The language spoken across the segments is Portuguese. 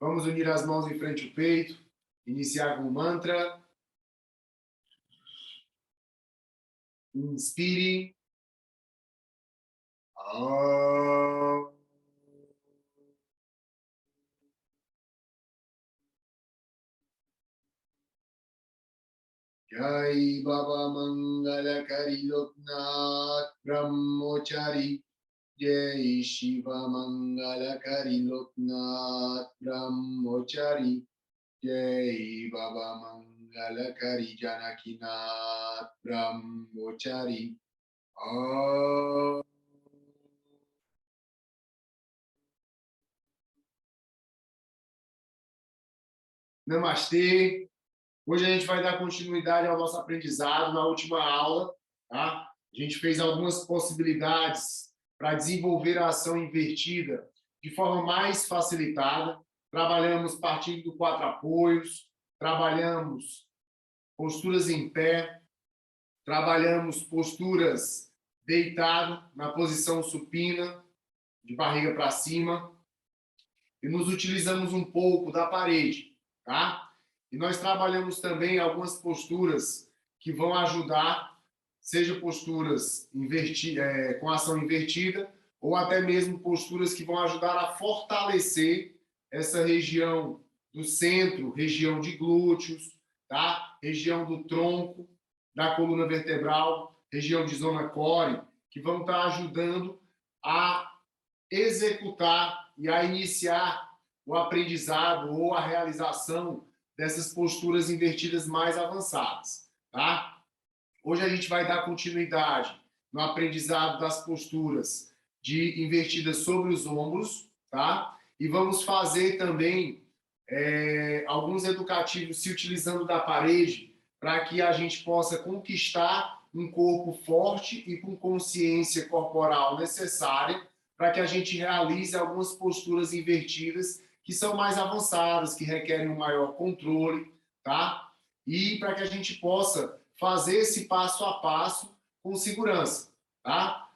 Vamos unir as mãos em frente ao peito, iniciar com o mantra. Inspire. Jai Baba Mangala Kari Loknath Brahmochari. Jai Shiva Mangala Kari Loknath Brahmochari. Jai Baba Mangala Kari Janakinath Brahmochari. Namastê. Hoje a gente vai dar continuidade ao nosso aprendizado na última aula, tá? A gente fez algumas possibilidades para desenvolver a ação invertida de forma mais facilitada. Trabalhamos partindo do 4 apoios, trabalhamos posturas em pé, trabalhamos posturas deitado, na posição supina, de barriga para cima, e nos utilizamos um pouco da parede, tá? E nós trabalhamos também algumas posturas que vão ajudar, seja posturas com ação invertida, ou até mesmo posturas que vão ajudar a fortalecer essa região do centro, região de glúteos, tá? Região do tronco, da coluna vertebral, região de zona core, que vão estar ajudando a executar e a iniciar o aprendizado ou a realização dessas posturas invertidas mais avançadas, tá? Hoje a gente vai dar continuidade no aprendizado das posturas invertidas sobre os ombros, tá? E vamos fazer também alguns educativos se utilizando da parede para que a gente possa conquistar um corpo forte e com consciência corporal necessária para que a gente realize algumas posturas invertidas que são mais avançadas, que requerem um maior controle, tá? E para que a gente possa fazer esse passo a passo com segurança, tá?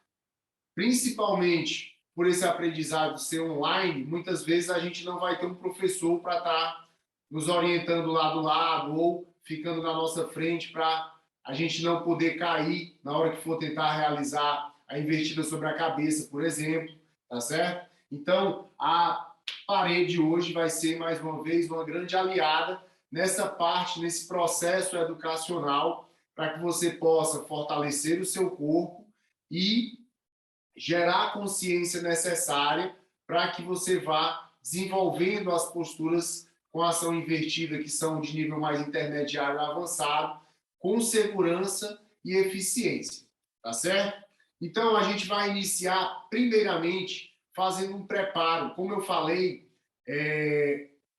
Principalmente por esse aprendizado ser online, muitas vezes a gente não vai ter um professor para estar nos orientando lá do lado ou ficando na nossa frente para a gente não poder cair na hora que for tentar realizar a invertida sobre a cabeça, por exemplo, tá certo? Então, a parede hoje vai ser, mais uma vez, uma grande aliada nessa parte, nesse processo educacional, para que você possa fortalecer o seu corpo e gerar a consciência necessária para que você vá desenvolvendo as posturas com ação invertida, que são de nível mais intermediário e avançado, com segurança e eficiência, tá certo? Então, a gente vai iniciar, primeiramente, fazendo um preparo. Como eu falei,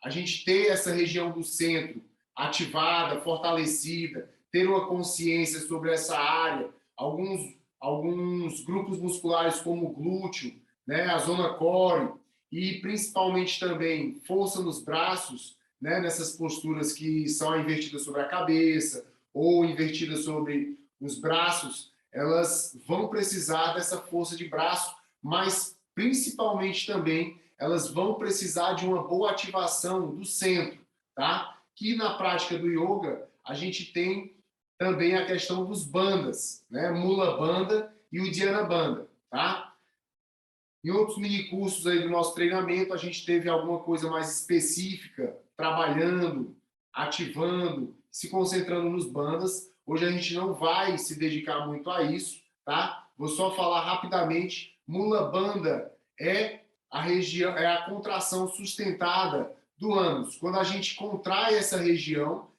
a gente ter essa região do centro ativada, fortalecida, ter uma consciência sobre essa área, alguns grupos musculares como o glúteo, né, a zona core, e principalmente também força nos braços, né, nessas posturas que são invertidas sobre a cabeça ou invertidas sobre os braços, elas vão precisar dessa força de braço, mas principalmente também elas vão precisar de uma boa ativação do centro, tá? Que na prática do yoga a gente tem também a questão dos bandas, né? Mula Bandha e o Dhyana Bandha, tá? Em outros mini cursos aí do nosso treinamento a gente teve alguma coisa mais específica, trabalhando, ativando, se concentrando nos bandas. Hoje a gente não vai se dedicar muito a isso, tá? Vou só falar rapidamente. Mula Bandha é a região, é a contração sustentada do ânus. Quando a gente contrai essa região,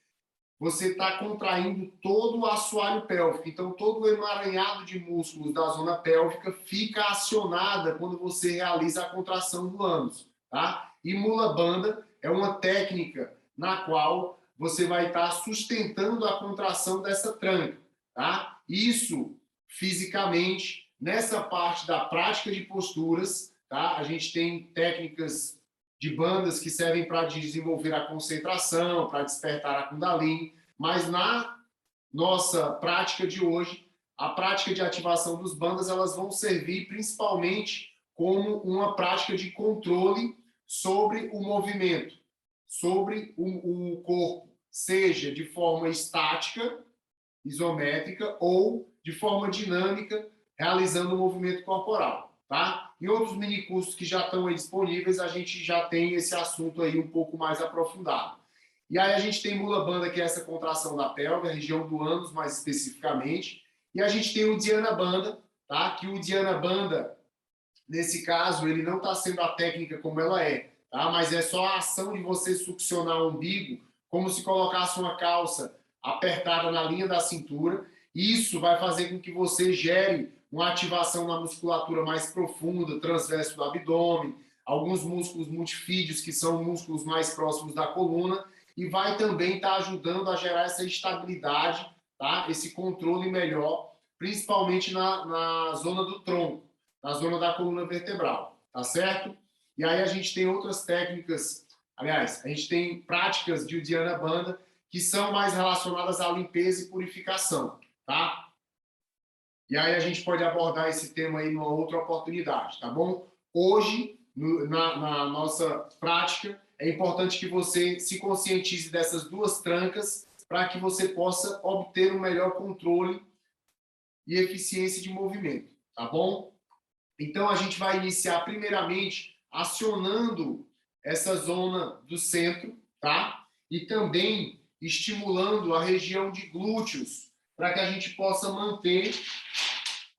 você está contraindo todo o assoalho pélvico. Então, todo o emaranhado de músculos da zona pélvica fica acionada quando você realiza a contração do ânus, tá? E Mula Bandha é uma técnica na qual você vai estar sustentando a contração dessa tranca, tá? Isso, fisicamente, nessa parte da prática de posturas, tá? A gente tem técnicas de bandas que servem para desenvolver a concentração, para despertar a Kundalini, mas na nossa prática de hoje, a prática de ativação dos bandas, elas vão servir principalmente como uma prática de controle sobre o movimento, sobre o corpo, seja de forma estática, isométrica, ou de forma dinâmica, realizando o movimento corporal, tá? Em outros minicursos que já estão aí disponíveis, a gente já tem esse assunto aí um pouco mais aprofundado. E aí a gente tem mula banda, que é essa contração da pelve, a região do ânus mais especificamente, e a gente tem o Dhyana Bandha, tá? Que o Dhyana Bandha, nesse caso, ele não está sendo a técnica como ela é, tá? Mas é só a ação de você succionar o umbigo, como se colocasse uma calça apertada na linha da cintura. Isso vai fazer com que você gere uma ativação na musculatura mais profunda, transverso do abdômen, alguns músculos multifídeos, que são músculos mais próximos da coluna, e vai também estar ajudando a gerar essa estabilidade, tá? Esse controle melhor, principalmente na zona do tronco, na zona da coluna vertebral, tá certo? E aí a gente tem outras técnicas, aliás, a gente tem práticas de Uddiyana Bandha que são mais relacionadas à limpeza e purificação, tá? E aí a gente pode abordar esse tema aí numa outra oportunidade, tá bom? Hoje, na nossa prática, é importante que você se conscientize dessas duas trancas para que você possa obter um melhor controle e eficiência de movimento, tá bom? Então, a gente vai iniciar primeiramente acionando essa zona do centro, tá? E também estimulando a região de glúteos, para que a gente possa manter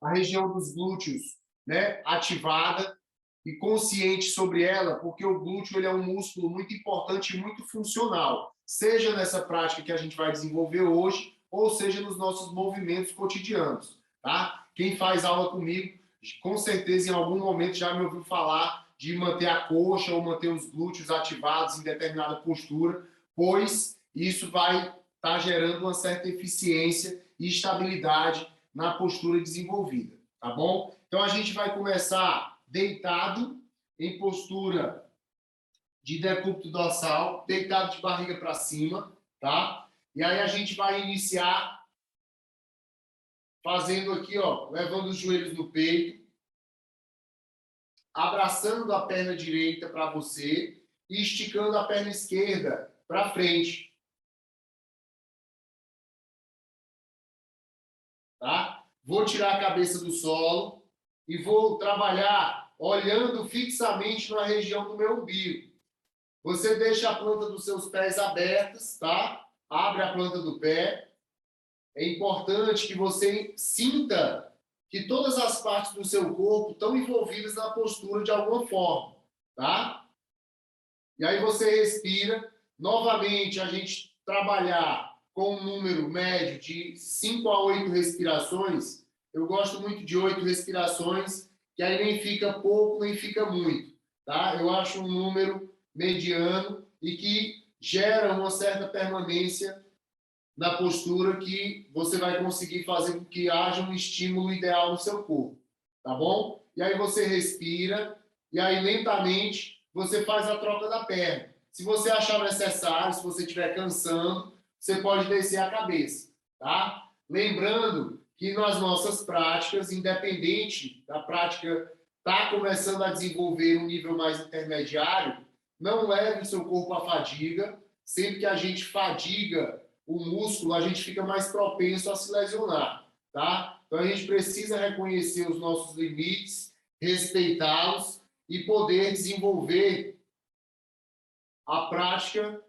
a região dos glúteos, né, ativada e consciente sobre ela, porque o glúteo ele é um músculo muito importante e muito funcional, seja nessa prática que a gente vai desenvolver hoje, ou seja nos nossos movimentos cotidianos, tá? Quem faz aula comigo, com certeza em algum momento já me ouviu falar de manter a coxa ou manter os glúteos ativados em determinada postura, pois isso vai estar gerando uma certa eficiência e estabilidade na postura desenvolvida, tá bom? Então a gente vai começar deitado, em postura de decúbito dorsal, deitado de barriga para cima, tá? E aí a gente vai iniciar fazendo aqui, ó, levando os joelhos no peito, abraçando a perna direita para você e esticando a perna esquerda para frente, tá? Vou tirar a cabeça do solo e vou trabalhar olhando fixamente na região do meu umbigo. Você deixa a planta dos seus pés abertas, tá? Abre a planta do pé. É importante que você sinta que todas as partes do seu corpo estão envolvidas na postura de alguma forma, tá? E aí você respira. Novamente, a gente trabalhar com um número médio de 5 a 8 respirações. Eu gosto muito de 8 respirações, que aí nem fica pouco, nem fica muito, tá? Eu acho um número mediano e que gera uma certa permanência na postura que você vai conseguir fazer com que haja um estímulo ideal no seu corpo, tá bom? E aí você respira e aí lentamente você faz a troca da perna. Se você achar necessário, se você estiver cansando, você pode descer a cabeça, tá? Lembrando que nas nossas práticas, independente da prática estar começando a desenvolver um nível mais intermediário, não leve o seu corpo à fadiga. Sempre que a gente fadiga o músculo, a gente fica mais propenso a se lesionar, tá? Então a gente precisa reconhecer os nossos limites, respeitá-los e poder desenvolver a prática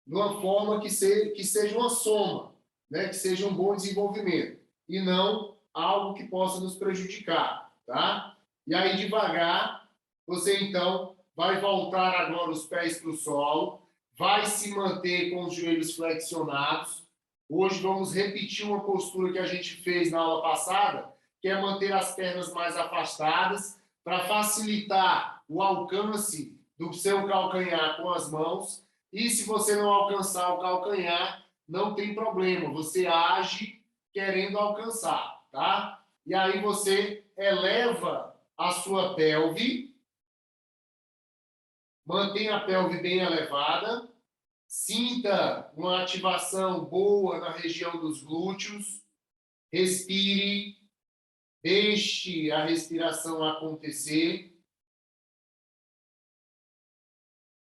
de uma forma que seja uma soma, né? Que seja um bom desenvolvimento e não algo que possa nos prejudicar, tá? E aí devagar, você então vai voltar agora os pés para o solo, vai se manter com os joelhos flexionados. Hoje vamos repetir uma postura que a gente fez na aula passada, que é manter as pernas mais afastadas para facilitar o alcance do seu calcanhar com as mãos. E se você não alcançar o calcanhar, não tem problema, você age querendo alcançar, tá? E aí você eleva a sua pelve, mantém a pelve bem elevada, sinta uma ativação boa na região dos glúteos, respire, deixe a respiração acontecer.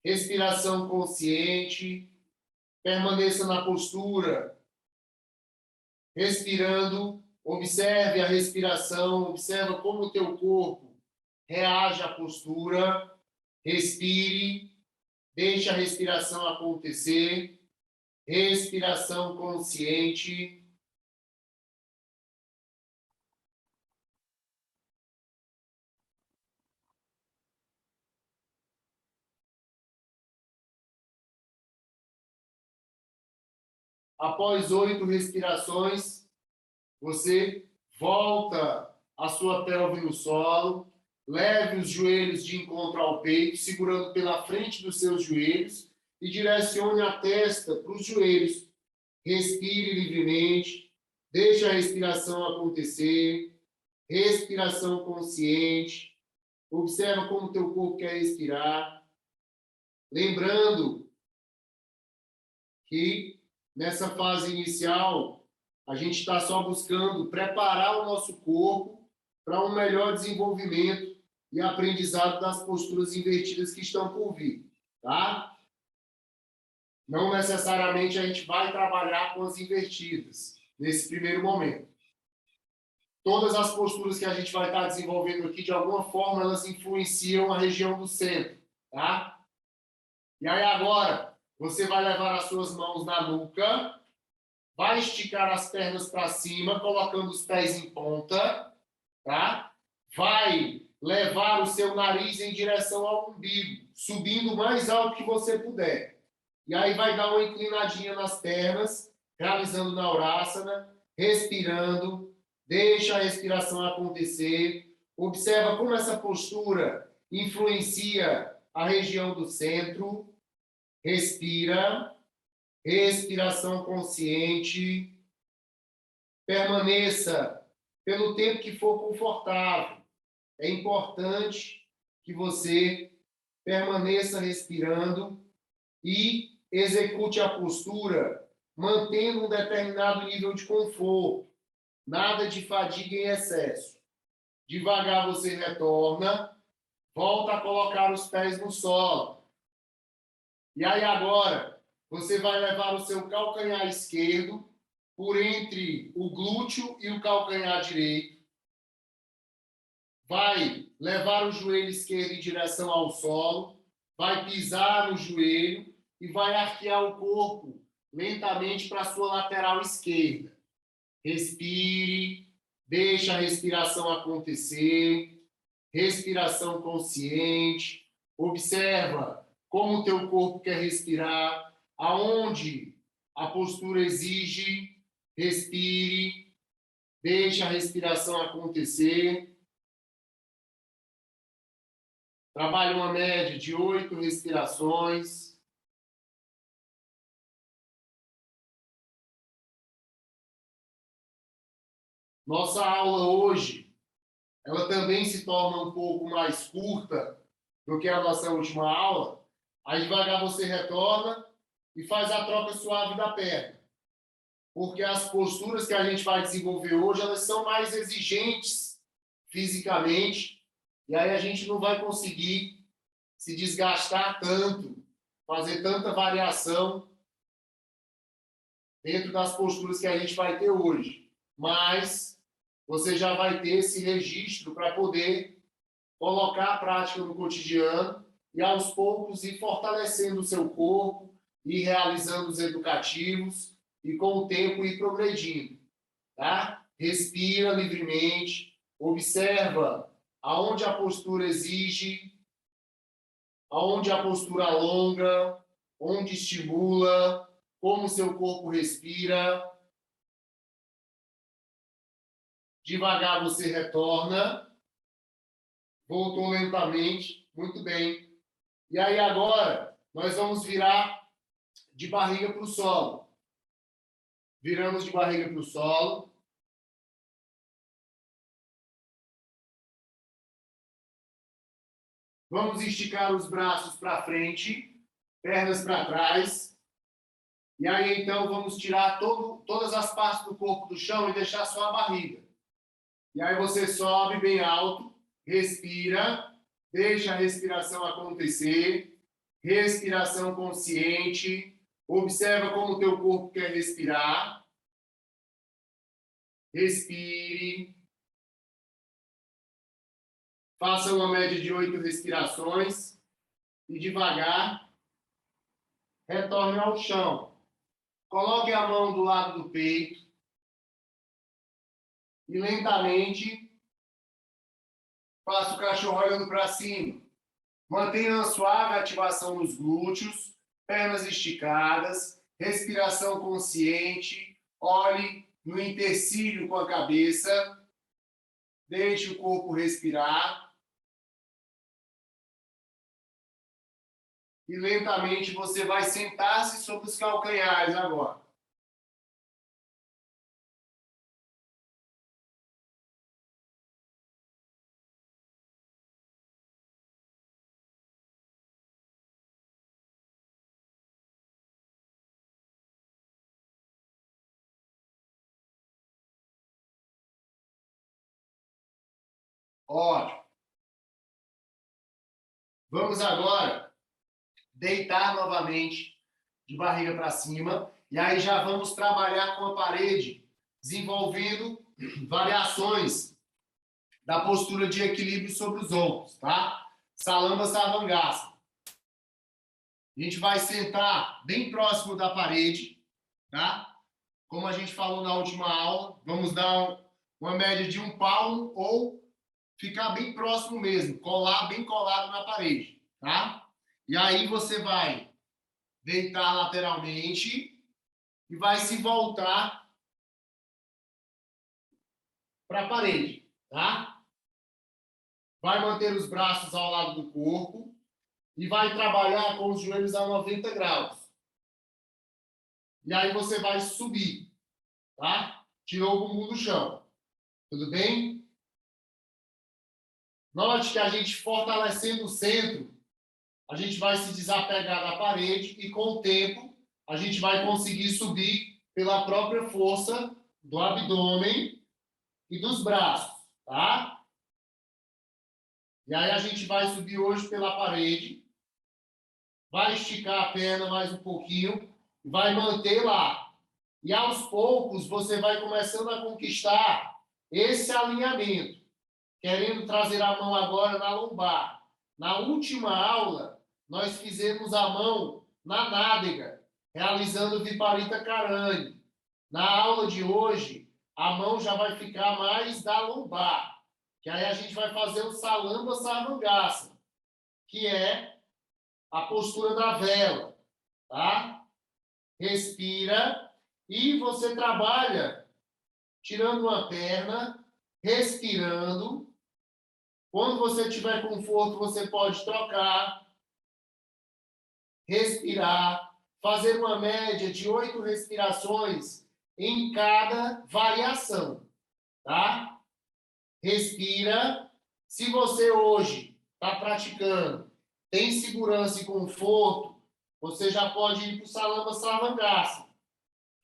respiração consciente, permaneça na postura, respirando, observe a respiração, observa como o teu corpo reage à postura, respire, deixe a respiração acontecer, respiração consciente. Após 8 respirações, você volta a sua pelve no solo, leve os joelhos de encontro ao peito, segurando pela frente dos seus joelhos e direcione a testa para os joelhos. Respire livremente, deixe a respiração acontecer, respiração consciente, observa como o teu corpo quer respirar, lembrando que nessa fase inicial, a gente está só buscando preparar o nosso corpo para um melhor desenvolvimento e aprendizado das posturas invertidas que estão por vir, tá? Não necessariamente a gente vai trabalhar com as invertidas nesse primeiro momento. Todas as posturas que a gente vai estar desenvolvendo aqui, de alguma forma, elas influenciam a região do centro, tá? E aí agora, você vai levar as suas mãos na nuca, vai esticar as pernas para cima, colocando os pés em ponta, tá? Vai levar o seu nariz em direção ao umbigo, subindo o mais alto que você puder. E aí vai dar uma inclinadinha nas pernas, realizando Naurasana, respirando, deixa a respiração acontecer. Observa como essa postura influencia a região do centro. Respira. Respiração consciente. Permaneça pelo tempo que for confortável. É importante que você permaneça respirando e execute a postura mantendo um determinado nível de conforto. Nada de fadiga em excesso. Devagar você retorna, volta a colocar os pés no solo. E aí agora, você vai levar o seu calcanhar esquerdo por entre o glúteo e o calcanhar direito. Vai levar o joelho esquerdo em direção ao solo, vai pisar no joelho e vai arquear o corpo lentamente para a sua lateral esquerda. Respire, deixa a respiração acontecer, respiração consciente, observa como o teu corpo quer respirar, aonde a postura exige, respire, deixa a respiração acontecer. Trabalhe uma média de 8 respirações. Nossa aula hoje, ela também se torna um pouco mais curta do que a nossa última aula. Aí devagar você retorna e faz a troca suave da perna. Porque as posturas que a gente vai desenvolver hoje, elas são mais exigentes fisicamente. E aí a gente não vai conseguir se desgastar tanto, fazer tanta variação dentro das posturas que a gente vai ter hoje. Mas você já vai ter esse registro para poder colocar a prática no cotidiano e, aos poucos, ir fortalecendo o seu corpo, ir realizando os educativos e, com o tempo, ir progredindo. Tá? Respira livremente, observa aonde a postura exige, aonde a postura alonga, onde estimula, como o seu corpo respira. Devagar você retorna. Voltou lentamente. Muito bem. E aí agora nós vamos virar de barriga para o solo. Viramos de barriga para o solo. Vamos esticar os braços para frente, pernas para trás. E aí, então, vamos tirar todas as partes do corpo do chão e deixar só a barriga. E aí você sobe bem alto, respira, deixa a respiração acontecer, Respiração consciente. Observa como o teu corpo quer respirar. Respire. Faça uma média de 8 respirações. E devagar, retorne ao chão. Coloque a mão do lado do peito. E lentamente, faça o cachorro olhando para cima. Mantenha uma suave ativação nos glúteos, pernas esticadas, respiração consciente. Olhe no intercílio com a cabeça. Deixe o corpo respirar. E lentamente você vai sentar-se sobre os calcanhares agora. Ótimo. Vamos agora deitar novamente de barriga para cima. E aí já vamos trabalhar com a parede, desenvolvendo variações da postura de equilíbrio sobre os ombros, tá? Salamba Sarvangasana. A gente vai sentar bem próximo da parede, tá? Como a gente falou na última aula, vamos dar uma média de 1 palmo ou ficar bem próximo mesmo, colar bem colado na parede, tá? E aí você vai deitar lateralmente e vai se voltar para a parede, tá? Vai manter os braços ao lado do corpo e vai trabalhar com os joelhos a 90 graus. E aí você vai subir, tá? Tirou o bumbum do chão. Tudo bem? Note que a gente fortalecendo o centro, a gente vai se desapegar da parede e com o tempo a gente vai conseguir subir pela própria força do abdômen e dos braços, tá? E aí a gente vai subir hoje pela parede, vai esticar a perna mais um pouquinho, vai manter lá. E aos poucos você vai começando a conquistar esse alinhamento, querendo trazer a mão agora na lombar. Na última aula, nós fizemos a mão na nádega, realizando Viparita Karani. Na aula de hoje, a mão já vai ficar mais da lombar, que aí a gente vai fazer o Salamba Sarvangasana, que é a postura da vela, tá? Respira e você trabalha tirando uma perna, respirando. Quando você tiver conforto, você pode trocar, respirar, fazer uma média de 8 respirações em cada variação, tá? Respira. Se você hoje está praticando, tem segurança e conforto, você já pode ir para o Salamba Sarvangasana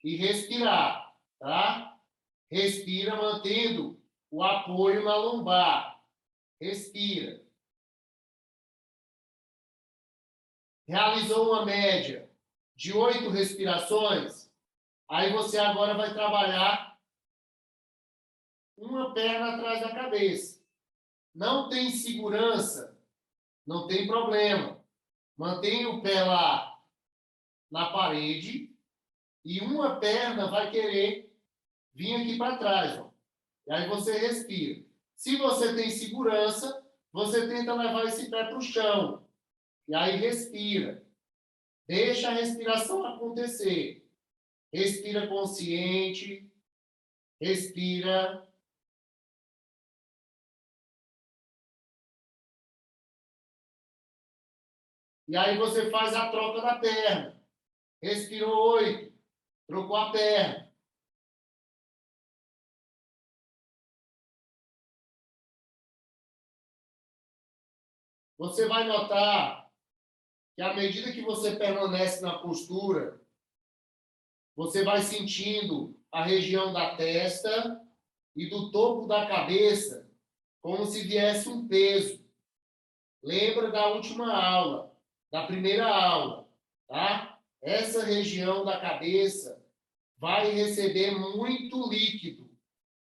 e respirar, tá? Respira mantendo o apoio na lombar. Respira. Realizou uma média de 8 respirações, aí você agora vai trabalhar uma perna atrás da cabeça. Não tem segurança, não tem problema. Mantenha o pé lá na parede e uma perna vai querer vir aqui para trás, ó. E aí você respira. Se você tem segurança, você tenta levar esse pé para o chão. E aí respira. Deixa a respiração acontecer. Respira consciente. Respira. E aí você faz a troca da perna. Respirou 8. Trocou a perna. Você vai notar que à medida que você permanece na postura, você vai sentindo a região da testa e do topo da cabeça como se viesse um peso. Lembra da última aula. da primeira aula, tá? Essa região da cabeça vai receber muito líquido,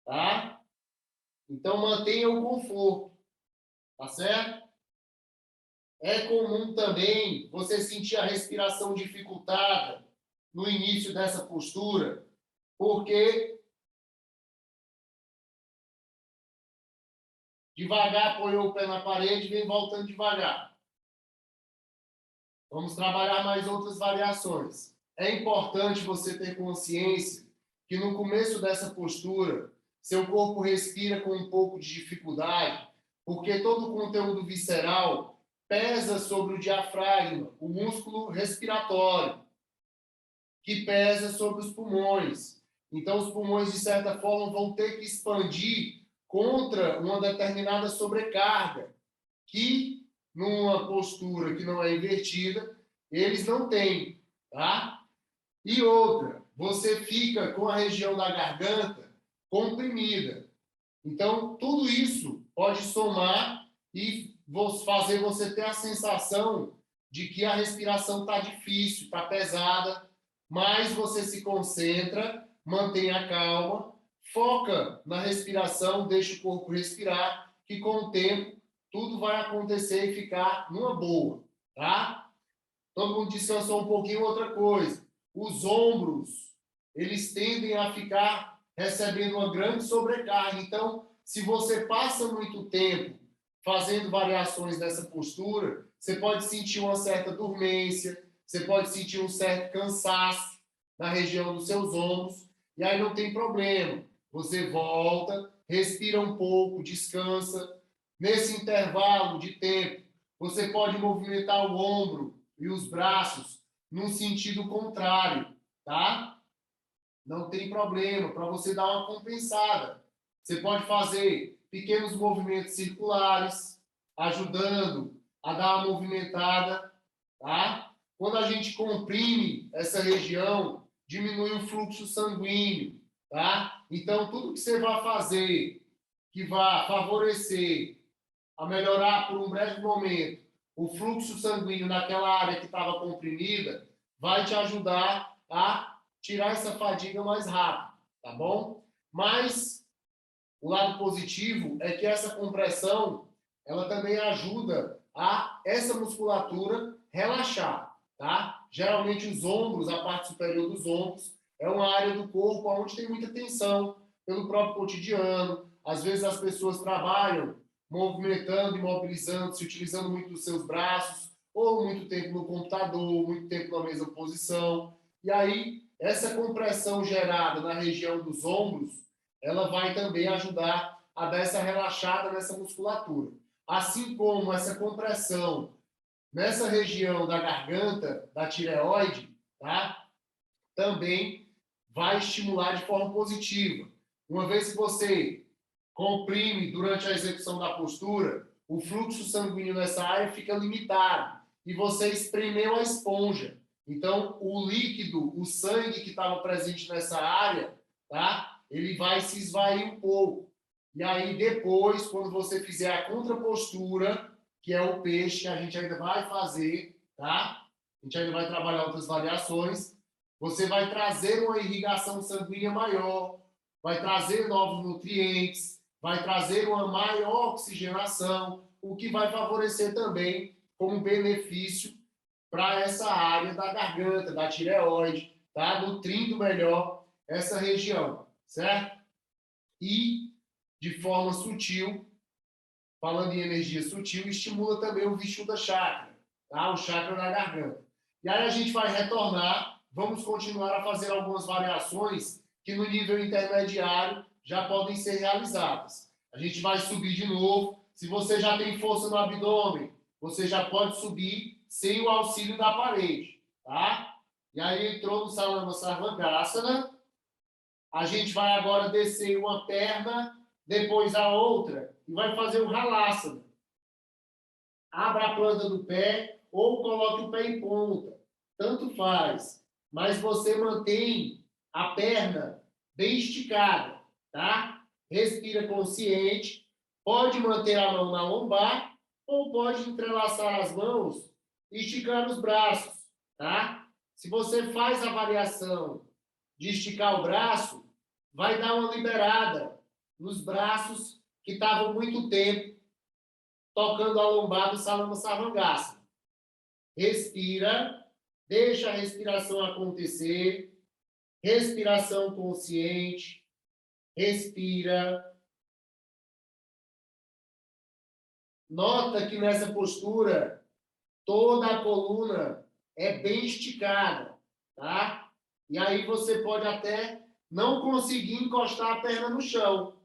tá? Então, mantenha o conforto, tá certo? É comum também você sentir a respiração dificultada no início dessa postura, porque devagar apoiou o pé na parede e vem voltando devagar. Vamos trabalhar mais outras variações. É importante você ter consciência que no começo dessa postura, seu corpo respira com um pouco de dificuldade, porque todo o conteúdo visceral pesa sobre o diafragma, o músculo respiratório, que pesa sobre os pulmões. Então, os pulmões, de certa forma, vão ter que expandir contra uma determinada sobrecarga, que numa postura que não é invertida, eles não têm, tá? E outra, você fica com a região da garganta comprimida. Então, tudo isso pode somar e fazer você ter a sensação de que a respiração está difícil, está pesada, mas você se concentra, mantém a calma, foca na respiração, deixa o corpo respirar, que com o tempo tudo vai acontecer e ficar numa boa, tá? Todo mundo descansou um pouquinho, outra coisa. Os ombros, eles tendem a ficar recebendo uma grande sobrecarga. Então, se você passa muito tempo fazendo variações dessa postura, você pode sentir uma certa dormência, você pode sentir um certo cansaço na região dos seus ombros, e aí não tem problema. Você volta, respira um pouco, descansa. Nesse intervalo de tempo, você pode movimentar o ombro e os braços num sentido contrário, tá? Não tem problema, para você dar uma compensada. Você pode fazer pequenos movimentos circulares, ajudando a dar uma movimentada, tá? Quando a gente comprime essa região, diminui o fluxo sanguíneo, tá? Então, tudo que você vai fazer que vai favorecer a melhorar por um breve momento o fluxo sanguíneo naquela área que estava comprimida, vai te ajudar a tirar essa fadiga mais rápido, tá bom? Mas o lado positivo é que essa compressão, ela também ajuda a essa musculatura relaxar, tá? Geralmente os ombros, a parte superior dos ombros, é uma área do corpo onde tem muita tensão pelo próprio cotidiano. Às vezes as pessoas trabalham movimentando e mobilizando, se utilizando muito dos seus braços, ou muito tempo no computador, muito tempo na mesma posição. E aí, essa compressão gerada na região dos ombros, ela vai também ajudar a dar essa relaxada nessa musculatura. Assim como essa compressão nessa região da garganta, da tireoide, tá? Também vai estimular de forma positiva. Uma vez que você comprime durante a execução da postura, o fluxo sanguíneo nessa área fica limitado e você espremeu a esponja. Então, o líquido, o sangue que estava presente nessa área, tá? Ele vai se esvair um pouco. E aí, depois, quando você fizer a contrapostura, que é o peixe, que a gente ainda vai fazer, tá? A gente ainda vai trabalhar outras variações. Você vai trazer uma irrigação sanguínea maior, vai trazer novos nutrientes, vai trazer uma maior oxigenação, o que vai favorecer também como benefício para essa área da garganta, da tireoide, tá? Nutrindo melhor essa região, certo? E, de forma sutil, falando em energia sutil, estimula também o Vishuddha Chakra, tá? O chakra da garganta. E aí a gente vai retornar, vamos continuar a fazer algumas variações que no nível intermediário já podem ser realizadas. A gente vai subir de novo. Se você já tem força no abdômen, você já pode subir sem o auxílio da parede, tá? E aí entrou no Salama Sarvangasana. A gente vai agora descer uma perna, depois a outra, e vai fazer o Halasana. Abra a planta do pé ou coloque o pé em ponta. Tanto faz. Mas você mantém a perna bem esticada, tá? Respira consciente. Pode manter a mão na lombar ou pode entrelaçar as mãos esticando os braços, tá? Se você faz a variação de esticar o braço, vai dar uma liberada nos braços que estavam muito tempo tocando a lombar do Salama Sarvangasana. Respira, deixa a respiração acontecer, respiração consciente, respira. Nota que nessa postura, toda a coluna é bem esticada, tá? E aí você pode até não conseguir encostar a perna no chão,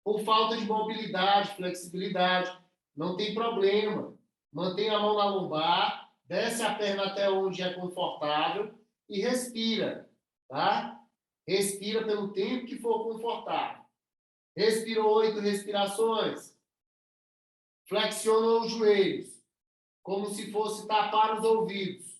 por falta de mobilidade, flexibilidade. Não tem problema. Mantenha a mão na lombar, desce a perna até onde é confortável e respira, tá? Respira pelo tempo que for confortável. Respirou 8 respirações. Flexionou os joelhos, como se fosse tapar os ouvidos.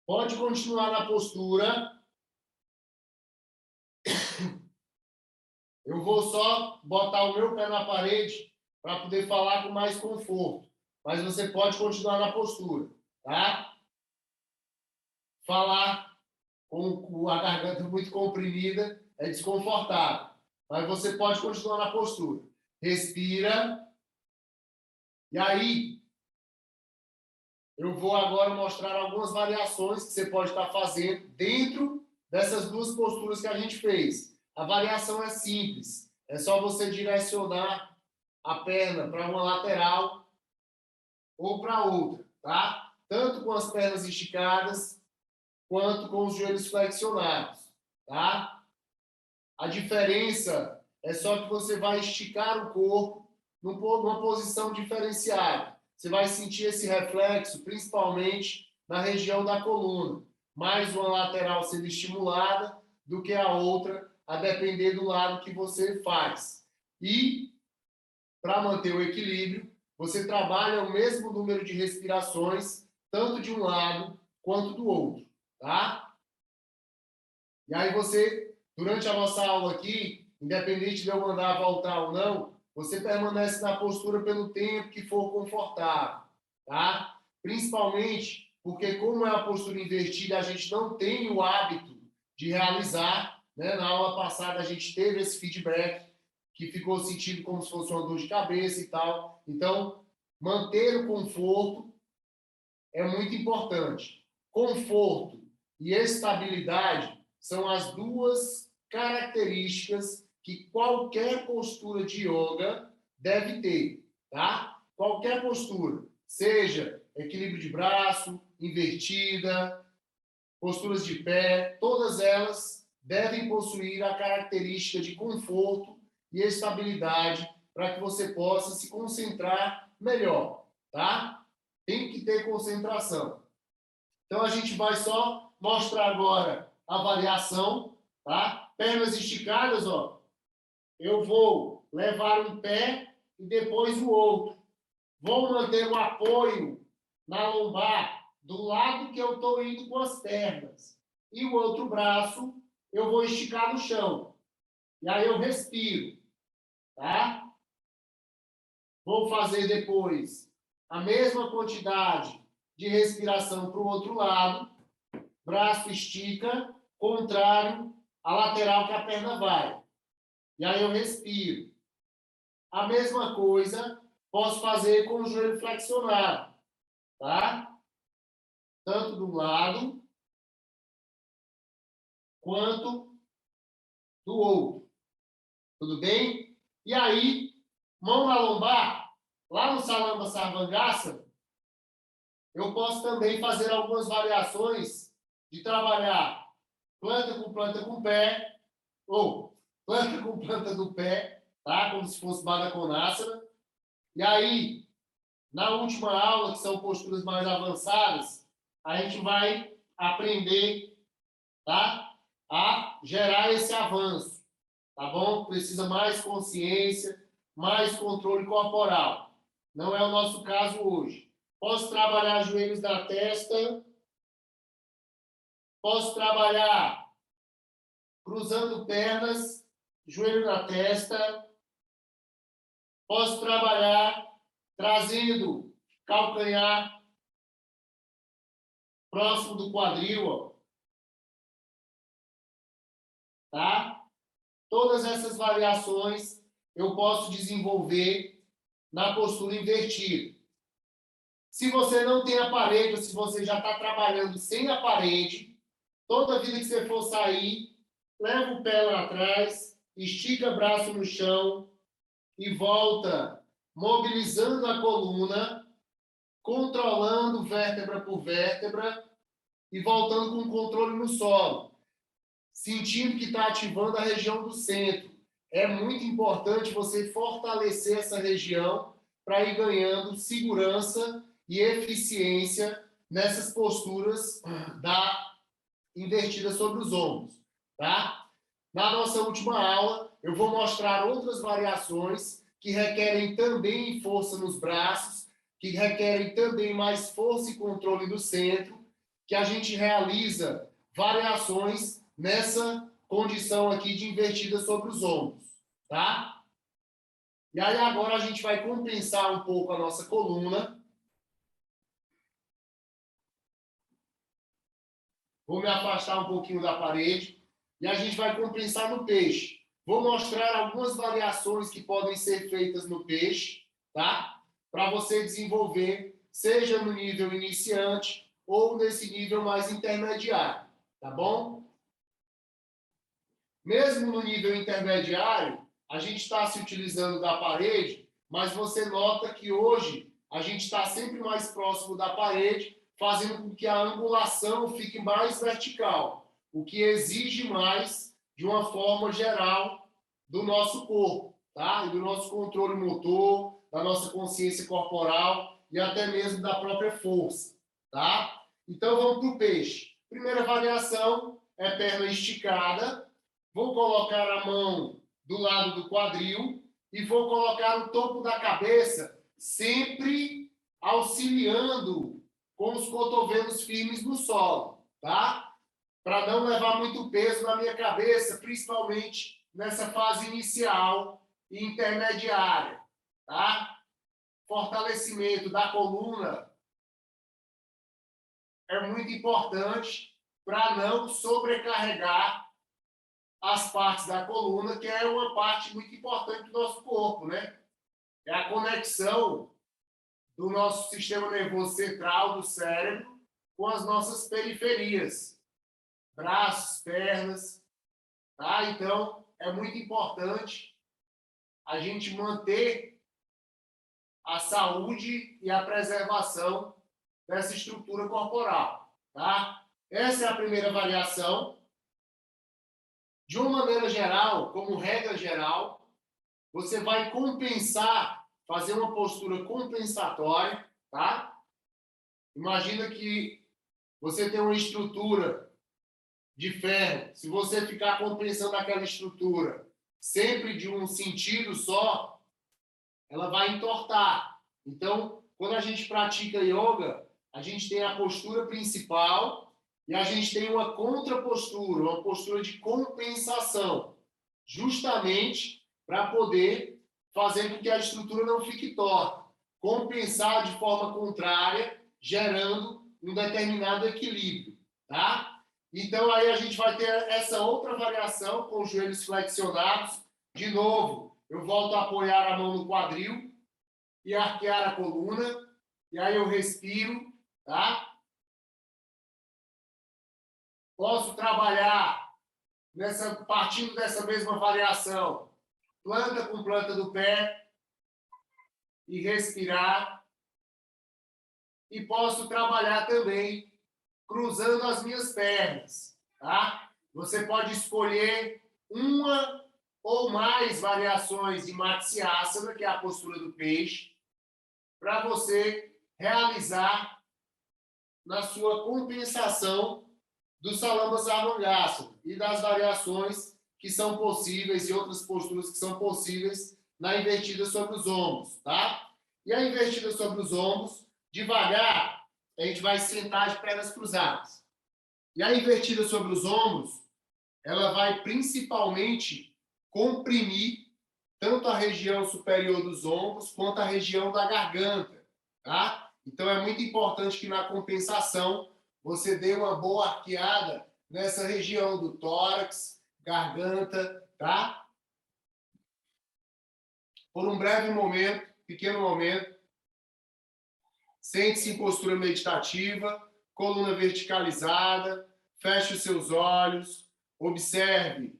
Pode continuar na postura. Eu vou só botar o meu pé na parede para poder falar com mais conforto. Mas você pode continuar na postura, tá? Falar com a garganta muito comprimida é desconfortável. Mas você pode continuar na postura. Respira. E aí, eu vou agora mostrar algumas variações que você pode estar fazendo dentro dessas duas posturas que a gente fez. A variação é simples. É só você direcionar a perna para uma lateral ou para outra, tá? Tanto com as pernas esticadas, quanto com os joelhos flexionados, tá? A diferença é só que você vai esticar o corpo numa posição diferenciada. Você vai sentir esse reflexo, principalmente na região da coluna. Mais uma lateral sendo estimulada do que a outra, a depender do lado que você faz. E, para manter o equilíbrio, você trabalha o mesmo número de respirações, tanto de um lado quanto do outro, tá? E aí você, durante a nossa aula aqui, independente de eu mandar voltar ou não, você permanece na postura pelo tempo que for confortável, tá? Principalmente porque, como é a postura invertida, a gente não tem o hábito de realizar, né? Na aula passada a gente teve esse feedback que ficou sentido como se fosse uma dor de cabeça e tal. Então, manter o conforto é muito importante. Conforto e estabilidade são as duas características que qualquer postura de yoga deve ter, tá? Qualquer postura, seja equilíbrio de braço, invertida, posturas de pé, todas elas devem possuir a característica de conforto e estabilidade para que você possa se concentrar melhor, tá? Tem que ter concentração. Então, a gente vai só mostrar agora a variação, tá? Pernas esticadas, ó. Eu vou levar um pé e depois o outro. Vou manter o apoio na lombar do lado que eu estou indo com as pernas. E o outro braço eu vou esticar no chão. E aí eu respiro, tá? Vou fazer depois a mesma quantidade de respiração para o outro lado. Braço estica, contrário à lateral que a perna vai. E aí eu respiro. A mesma coisa posso fazer com o joelho flexionado, tá? Tanto do lado quanto do outro. Tudo bem? E aí, mão na lombar, lá no Salama Sarvangasana, eu posso também fazer algumas variações de trabalhar planta com pé, ou planta com planta do pé, tá? Como se fosse Baddha Konasana. E aí, na última aula, que são posturas mais avançadas, a gente vai aprender, tá? A gerar esse avanço, tá bom? Precisa mais consciência, mais controle corporal. Não é o nosso caso hoje. Posso trabalhar joelhos na testa. Posso trabalhar cruzando pernas, joelho na testa. Posso trabalhar trazendo calcanhar próximo do quadril, ó. Tá? Todas essas variações eu posso desenvolver na postura invertida. Se você não tem a parede, ou se você já está trabalhando sem a parede, toda vida que você for sair, leva o pé lá atrás, estica o braço no chão e volta, mobilizando a coluna, controlando vértebra por vértebra e voltando com controle no solo, sentindo que está ativando a região do centro. É muito importante você fortalecer essa região para ir ganhando segurança e eficiência nessas posturas da invertida sobre os ombros, tá? Na nossa última aula, eu vou mostrar outras variações que requerem também força nos braços, que requerem também mais força e controle do centro, que a gente realiza variações nessa condição aqui de invertida sobre os ombros, tá? E aí agora a gente vai compensar um pouco a nossa coluna. Vou me afastar um pouquinho da parede e a gente vai compensar no peixe. Vou mostrar algumas variações que podem ser feitas no peixe, tá? Para você desenvolver, seja no nível iniciante ou nesse nível mais intermediário, tá bom? Mesmo no nível intermediário, a gente está se utilizando da parede, mas você nota que hoje a gente está sempre mais próximo da parede, fazendo com que a angulação fique mais vertical, o que exige mais de uma forma geral do nosso corpo, tá? E do nosso controle motor, da nossa consciência corporal e até mesmo da própria força, tá? Então vamos para o peixe. Primeira variação é perna esticada. Vou colocar a mão do lado do quadril e vou colocar o topo da cabeça sempre auxiliando com os cotovelos firmes no solo, tá? Para não levar muito peso na minha cabeça, principalmente nessa fase inicial e intermediária, tá? Fortalecimento da coluna é muito importante para não sobrecarregar as partes da coluna, que é uma parte muito importante do nosso corpo, né? É a conexão do nosso sistema nervoso central, do cérebro, com as nossas periferias, braços, pernas, tá? Então, é muito importante a gente manter a saúde e a preservação dessa estrutura corporal, tá? Essa é a primeira variação. De uma maneira geral, como regra geral, você vai compensar, fazer uma postura compensatória, tá? Imagina que você tem uma estrutura de ferro. Se você ficar compensando aquela estrutura sempre de um sentido só, ela vai entortar. Então, quando a gente pratica yoga, a gente tem a postura principal e a gente tem uma contrapostura, uma postura de compensação, justamente para poder fazer com que a estrutura não fique torta, compensar de forma contrária, gerando um determinado equilíbrio, tá? Então, aí a gente vai ter essa outra variação com os joelhos flexionados. De novo, eu volto a apoiar a mão no quadril e arquear a coluna. E aí eu respiro, tá? Posso trabalhar partindo dessa mesma variação, planta com planta do pé e respirar. E posso trabalhar também cruzando as minhas pernas, tá? Você pode escolher uma ou mais variações de Matsyasana, que é a postura do peixe, para você realizar na sua compensação do Salamba Sarvangasana e das variações que são possíveis e outras posturas que são possíveis na invertida sobre os ombros, tá? E a invertida sobre os ombros, Devagar, a gente vai sentar de pernas cruzadas. E a invertida sobre os ombros, ela vai principalmente comprimir tanto a região superior dos ombros quanto a região da garganta, tá? Então é muito importante que na compensação você dê uma boa arqueada nessa região do tórax, garganta, tá? Por um breve momento, pequeno momento, sente-se em postura meditativa, coluna verticalizada, feche os seus olhos, observe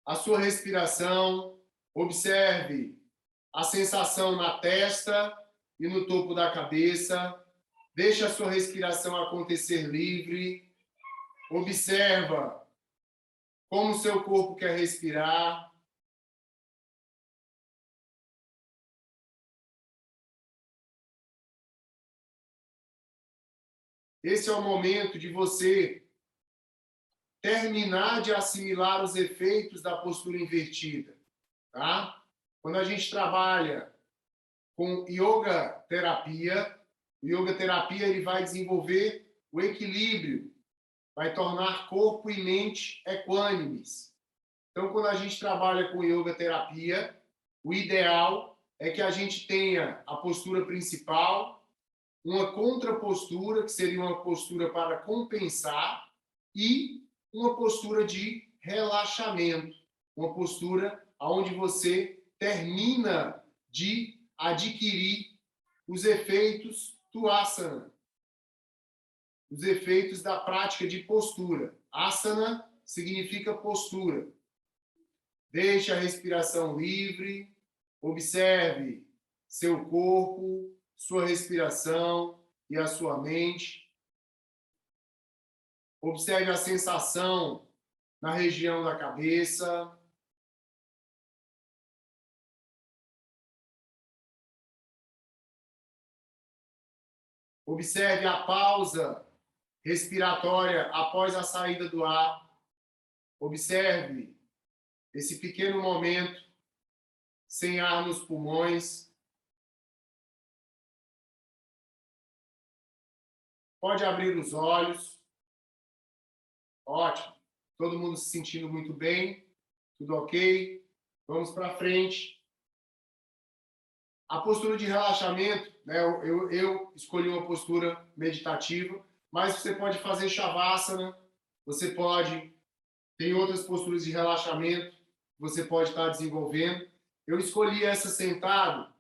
a sua respiração, observe a sensação na testa e no topo da cabeça. Deixe a sua respiração acontecer livre. Observa como o seu corpo quer respirar. Esse é o momento de você terminar de assimilar os efeitos da postura invertida, tá? Quando a gente trabalha com yoga terapia, o yoga terapia ele vai desenvolver o equilíbrio, vai tornar corpo e mente equânimes. Então, quando a gente trabalha com yoga terapia, o ideal é que a gente tenha a postura principal, uma contrapostura, que seria uma postura para compensar, e uma postura de relaxamento, uma postura onde você termina de adquirir os efeitos do asana, os efeitos da prática de postura. Asana significa postura. Deixe a respiração livre, observe seu corpo, sua respiração e a sua mente. Observe a sensação na região da cabeça. Observe a pausa respiratória após a saída do ar. Observe esse pequeno momento sem ar nos pulmões. Pode abrir os olhos. Ótimo. Todo mundo se sentindo muito bem. Tudo ok? Vamos para frente. A postura de relaxamento, né? Eu escolhi uma postura meditativa, mas você pode fazer Shavasana, você pode... Tem outras posturas de relaxamento que você pode estar desenvolvendo. Eu escolhi essa sentado,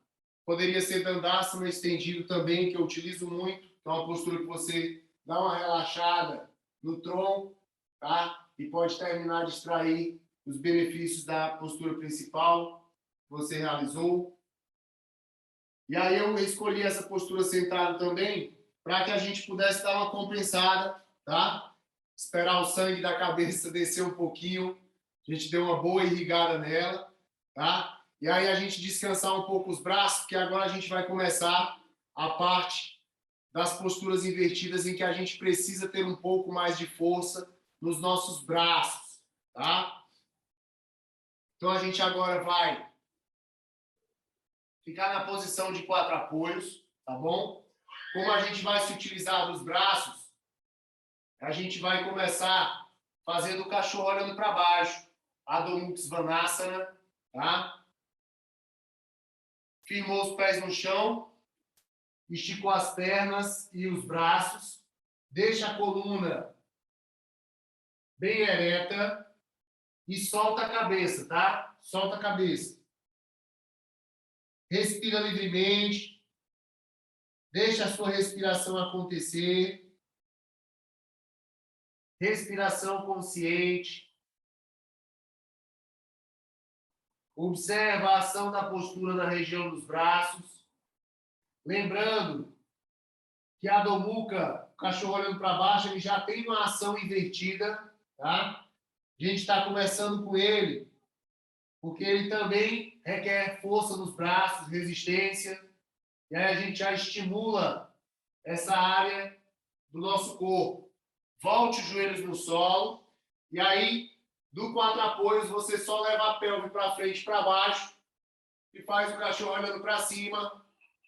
poderia ser Dandasana estendido também, que eu utilizo muito. É uma postura que você dá uma relaxada no tronco, tá? E pode terminar de extrair os benefícios da postura principal que você realizou. E aí eu escolhi essa postura sentada também para que a gente pudesse dar uma compensada, tá? Esperar o sangue da cabeça descer um pouquinho. A gente deu uma boa irrigada nela, tá? E aí a gente descansar um pouco os braços, porque agora a gente vai começar a parte das posturas invertidas em que a gente precisa ter um pouco mais de força nos nossos braços, tá? Então a gente agora vai ficar na posição de 4 apoios, tá bom? Como a gente vai se utilizar dos braços, a gente vai começar fazendo o cachorro olhando para baixo, Adho Mukha Svanasana, tá? Firmou os pés no chão, esticou as pernas e os braços, deixa a coluna bem ereta e solta a cabeça, tá? Solta a cabeça. Respira livremente. Deixa a sua respiração acontecer. Respiração consciente. Observa a ação da postura na região dos braços. Lembrando que a Adho Mukha, o cachorro olhando para baixo, ele já tem uma ação invertida, tá? A gente está conversando com ele, porque ele também requer força nos braços, resistência, e aí a gente já estimula essa área do nosso corpo. Volte os joelhos no solo, e aí, do 4 apoios, você só leva a pelve para frente e para baixo, e faz o cachorro olhando para cima,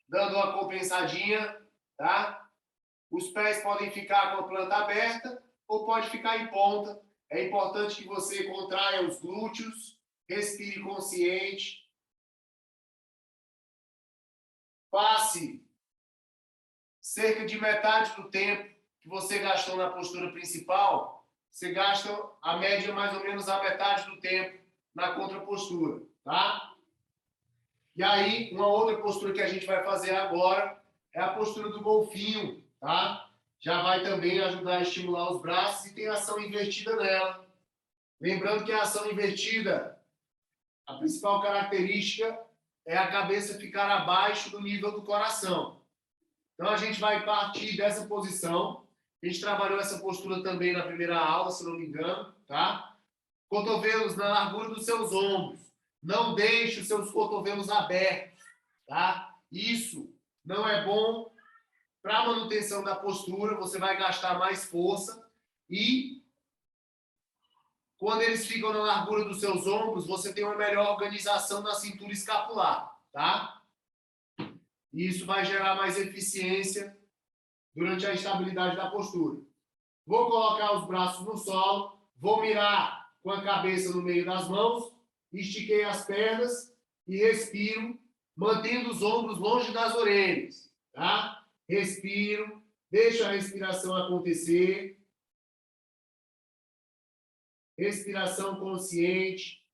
dando uma compensadinha, tá? Os pés podem ficar com a planta aberta ou pode ficar em ponta. É importante que você contraia os glúteos, respire consciente, passe cerca de metade do tempo que você gastou na postura principal, você gasta a média mais ou menos a metade do tempo na contrapostura, tá? E aí, uma outra postura que a gente vai fazer agora é a postura do golfinho, tá? Já vai também ajudar a estimular os braços e tem ação invertida nela. Lembrando que a ação invertida, a principal característica é a cabeça ficar abaixo do nível do coração. Então, a gente vai partir dessa posição. A gente trabalhou essa postura também na primeira aula, se não me engano, tá? Cotovelos na largura dos seus ombros. Não deixe os seus cotovelos abertos, tá? Isso não é bom para a manutenção da postura, você vai gastar mais força e quando eles ficam na largura dos seus ombros, você tem uma melhor organização da cintura escapular, tá? E isso vai gerar mais eficiência durante a estabilidade da postura. Vou colocar os braços no solo, vou mirar com a cabeça no meio das mãos, estiquei as pernas e respiro, mantendo os ombros longe das orelhas, tá? Respiro, deixo a respiração acontecer. Respiração consciente.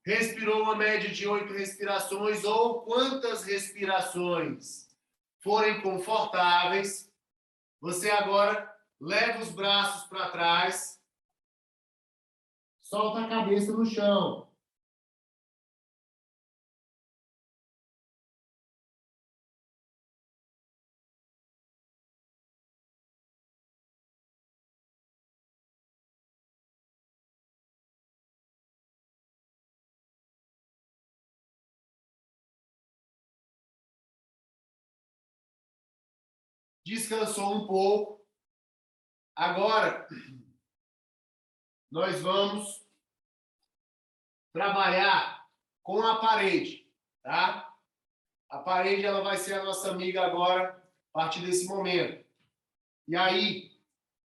Respirou uma média de 8 respirações ou quantas respirações forem confortáveis. Você agora leva os braços para trás. Solta a cabeça no chão. Descansou um pouco. Agora, nós vamos trabalhar com a parede, tá? A parede ela vai ser a nossa amiga agora, a partir desse momento. E aí,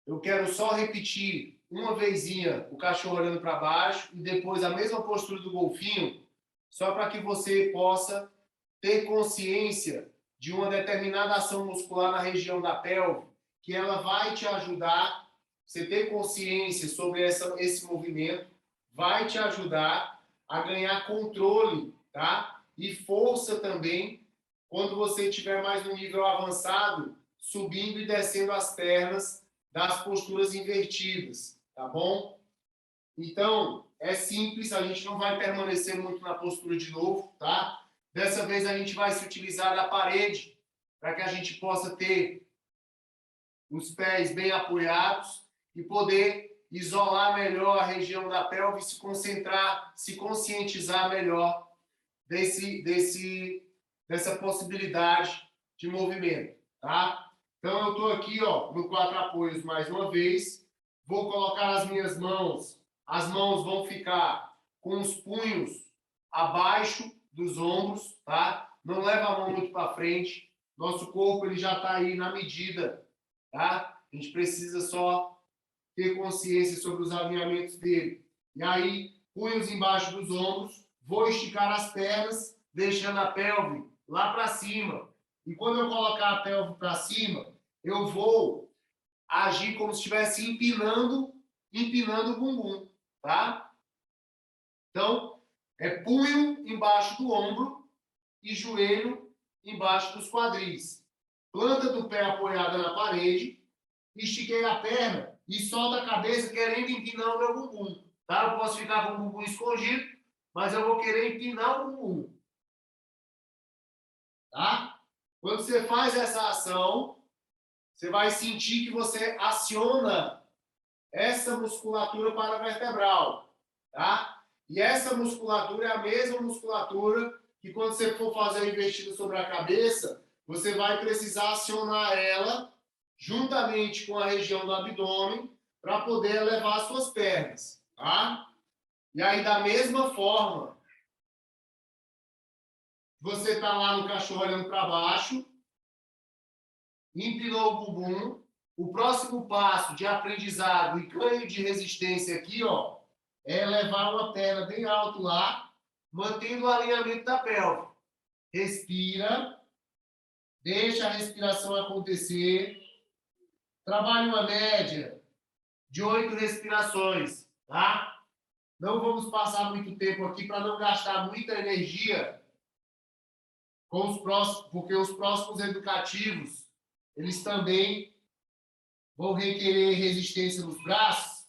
eu quero só repetir uma vezinha o cachorro olhando para baixo e depois a mesma postura do golfinho, só para que você possa ter consciência de uma determinada ação muscular na região da pelve, que ela vai te ajudar, você ter consciência sobre esse movimento, vai te ajudar a ganhar controle, tá? E força também, quando você estiver mais no nível avançado, subindo e descendo as pernas das posturas invertidas, tá bom? Então, é simples, a gente não vai permanecer muito na postura de novo, tá? Dessa vez a gente vai se utilizar da parede para que a gente possa ter os pés bem apoiados e poder isolar melhor a região da pelve, se concentrar, se conscientizar melhor dessa possibilidade de movimento, tá? Então, eu estou aqui, ó, no 4 apoios mais uma vez. Vou colocar as minhas mãos. As mãos vão ficar com os punhos abaixo dos ombros, tá? Não leva a mão muito para frente. Nosso corpo ele já está aí na medida, tá? A gente precisa só ter consciência sobre os alinhamentos dele. E aí, punhos embaixo dos ombros. Vou esticar as pernas, deixando a pelve lá para cima. E quando eu colocar a pelve para cima, eu vou agir como se estivesse empinando o bumbum, tá? Então, é punho embaixo do ombro e joelho embaixo dos quadris. Planta do pé apoiada na parede, estiquei a perna e solta a cabeça querendo empinar o meu bumbum, tá? Eu posso ficar com o bumbum escondido, mas eu vou querer empinar o bumbum, tá? Quando você faz essa ação, você vai sentir que você aciona essa musculatura paravertebral, tá? E essa musculatura é a mesma musculatura que quando você for fazer a investida sobre a cabeça, você vai precisar acionar ela juntamente com a região do abdômen para poder elevar as suas pernas. tá? E aí, da mesma forma, você está lá no cachorro olhando para baixo, empinou o bumbum. O próximo passo de aprendizado e ganho de resistência aqui, ó, é levar uma perna bem alto lá, mantendo o alinhamento da pelve. Respira, deixa a respiração acontecer. Trabalhe uma média de 8 respirações, tá? Não vamos passar muito tempo aqui para não gastar muita energia com os próximos, porque os próximos educativos, eles também vão requerer resistência nos braços,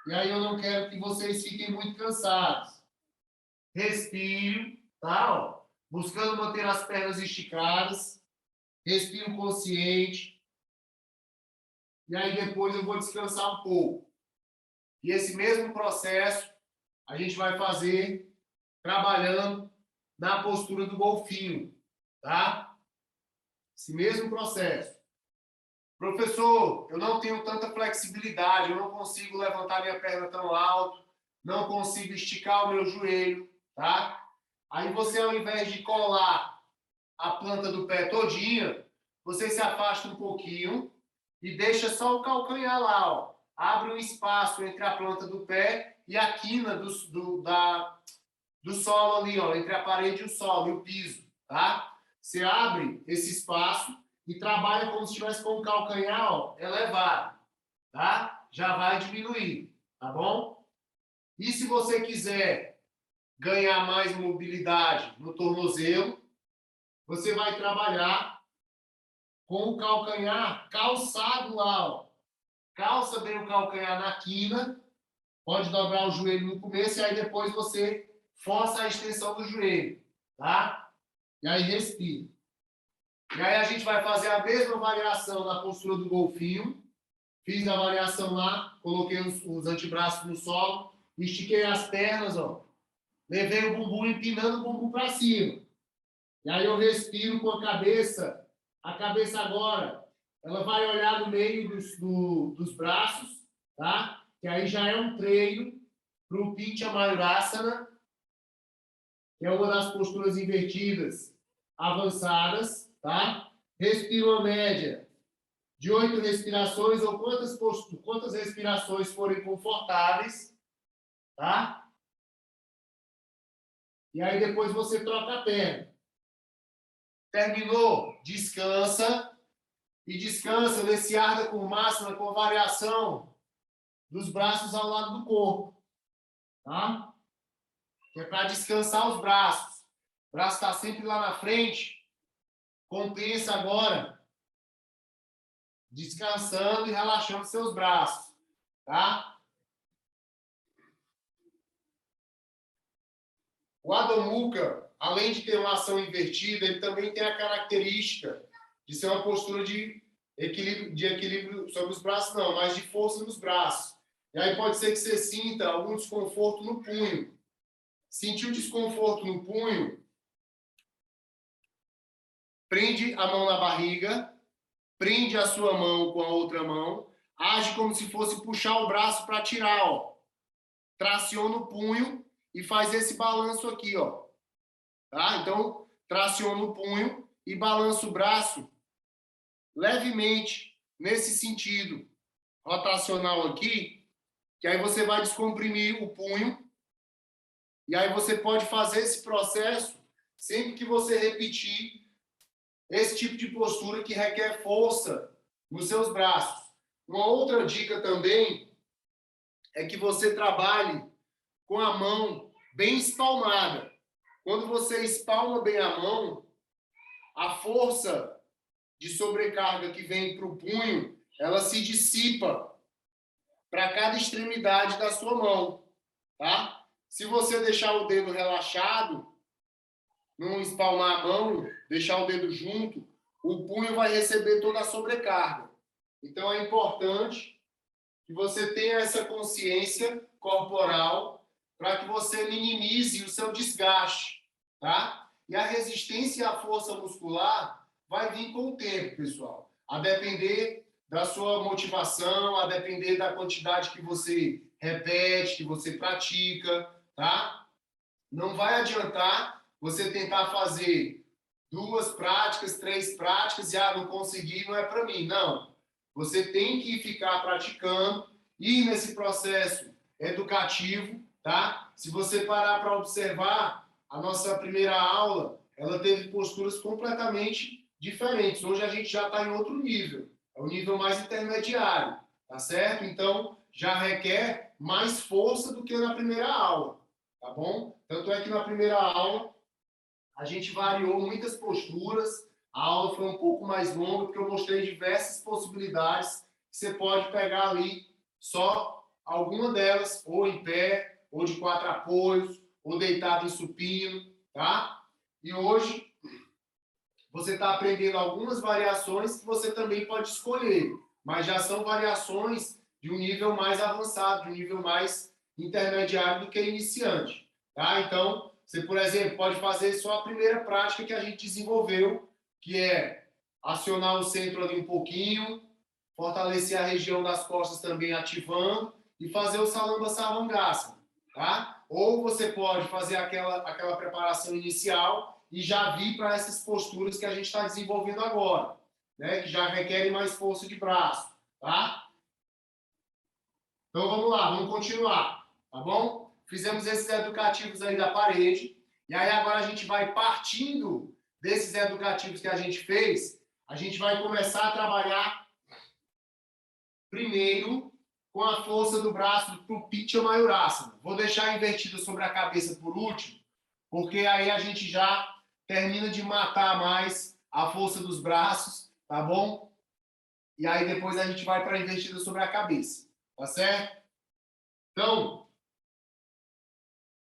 e aí eu não quero que vocês fiquem muito cansados. Respire, tá? Ó, buscando manter as pernas esticadas, respiro consciente, e aí depois eu vou descansar um pouco. E esse mesmo processo a gente vai fazer trabalhando na postura do golfinho, tá? Esse mesmo processo. Professor, eu não tenho tanta flexibilidade, eu não consigo levantar minha perna tão alto, não consigo esticar o meu joelho, tá? Aí você, ao invés de colar a planta do pé todinha, você se afasta um pouquinho e deixa só o calcanhar lá, ó. Abre um espaço entre a planta do pé e a quina do solo ali, ó, entre a parede e o solo, e o piso, tá? Você abre esse espaço e trabalha como se estivesse com o calcanhar, ó, elevado, tá? Já vai diminuir, tá bom? E se você quiser ganhar mais mobilidade no tornozelo, você vai trabalhar com o calcanhar calçado lá, ó. Calça bem o calcanhar na quina, pode dobrar o joelho no começo e aí depois você força a extensão do joelho, tá? E aí respira. E aí a gente vai fazer a mesma variação na postura do golfinho. Fiz a variação lá, coloquei os antebraços no solo, estiquei as pernas, ó. Levei o bumbum, empinando o bumbum para cima. E aí eu respiro com a cabeça agora, ela vai olhar no meio dos braços, tá? Que aí já é um treino para o Pincha Mayurasana, que é uma das posturas invertidas avançadas, tá? Respira uma média de 8 respirações ou quantas respirações forem confortáveis, tá? E aí depois você troca a perna. Terminou? Descansa. E descansa nesse Ardha Kurmasana com variação dos braços ao lado do corpo, tá? Que é para descansar os braços. O braço está sempre lá na frente. Compensa agora descansando e relaxando seus braços, tá? O Adho Mukha, além de ter uma ação invertida, ele também tem a característica de ser uma postura de equilíbrio sobre os braços, não, mas de força nos braços. E aí pode ser que você sinta algum desconforto no punho. Sentiu desconforto no punho? Prende a mão na barriga, prende a sua mão com a outra mão, age como se fosse puxar o braço para tirar, ó. Traciona o punho e faz esse balanço aqui, ó. Tá? Então, traciona o punho e balança o braço levemente nesse sentido rotacional aqui, que aí você vai descomprimir o punho e aí você pode fazer esse processo sempre que você repetir esse tipo de postura que requer força nos seus braços. Uma outra dica também é que você trabalhe com a mão bem espalmada. Quando você espalma bem a mão, a força de sobrecarga que vem para o punho, ela se dissipa para cada extremidade da sua mão, tá? Se você deixar o dedo relaxado, não espalmar a mão, deixar o dedo junto, o punho vai receber toda a sobrecarga. Então é importante que você tenha essa consciência corporal para que você minimize o seu desgaste, tá? E a resistência à força muscular vai vir com o tempo, pessoal. A depender da sua motivação, a depender da quantidade que você repete, que você pratica, tá? Não vai adiantar você tentar fazer 2 práticas, 3 práticas e não consegui, não é para mim. Não. Você tem que ficar praticando e nesse processo educativo, tá? Se você parar para observar, a nossa primeira aula, ela teve posturas completamente diferentes. Hoje a gente já está em outro nível, é o nível mais intermediário, tá certo? Então, já requer mais força do que na primeira aula, tá bom? Tanto é que na primeira aula a gente variou muitas posturas, a aula foi um pouco mais longa, porque eu mostrei diversas possibilidades que você pode pegar ali, só alguma delas, ou em pé, ou de 4 apoios, ou deitado em supino, tá? E hoje você está aprendendo algumas variações que você também pode escolher, mas já são variações de um nível mais avançado, de um nível mais intermediário do que iniciante, tá? Então, você, por exemplo, pode fazer só a primeira prática que a gente desenvolveu, que é acionar o centro ali um pouquinho, fortalecer a região das costas também ativando e fazer o Salamba Sarvangasana, tá? Ou você pode fazer aquela preparação inicial e já vir para essas posturas que a gente está desenvolvendo agora, né? Que já requerem mais força de braço, tá? Então vamos lá, vamos continuar, tá bom? Fizemos esses educativos aí da parede, e aí agora a gente vai partindo desses educativos que a gente fez, a gente vai começar a trabalhar primeiro com a força do braço para o Pitya Mayurasana. Vou deixar invertido sobre a cabeça por último, porque aí a gente já termina de matar mais a força dos braços, tá bom? E aí depois a gente vai para a invertida sobre a cabeça, tá certo? Então,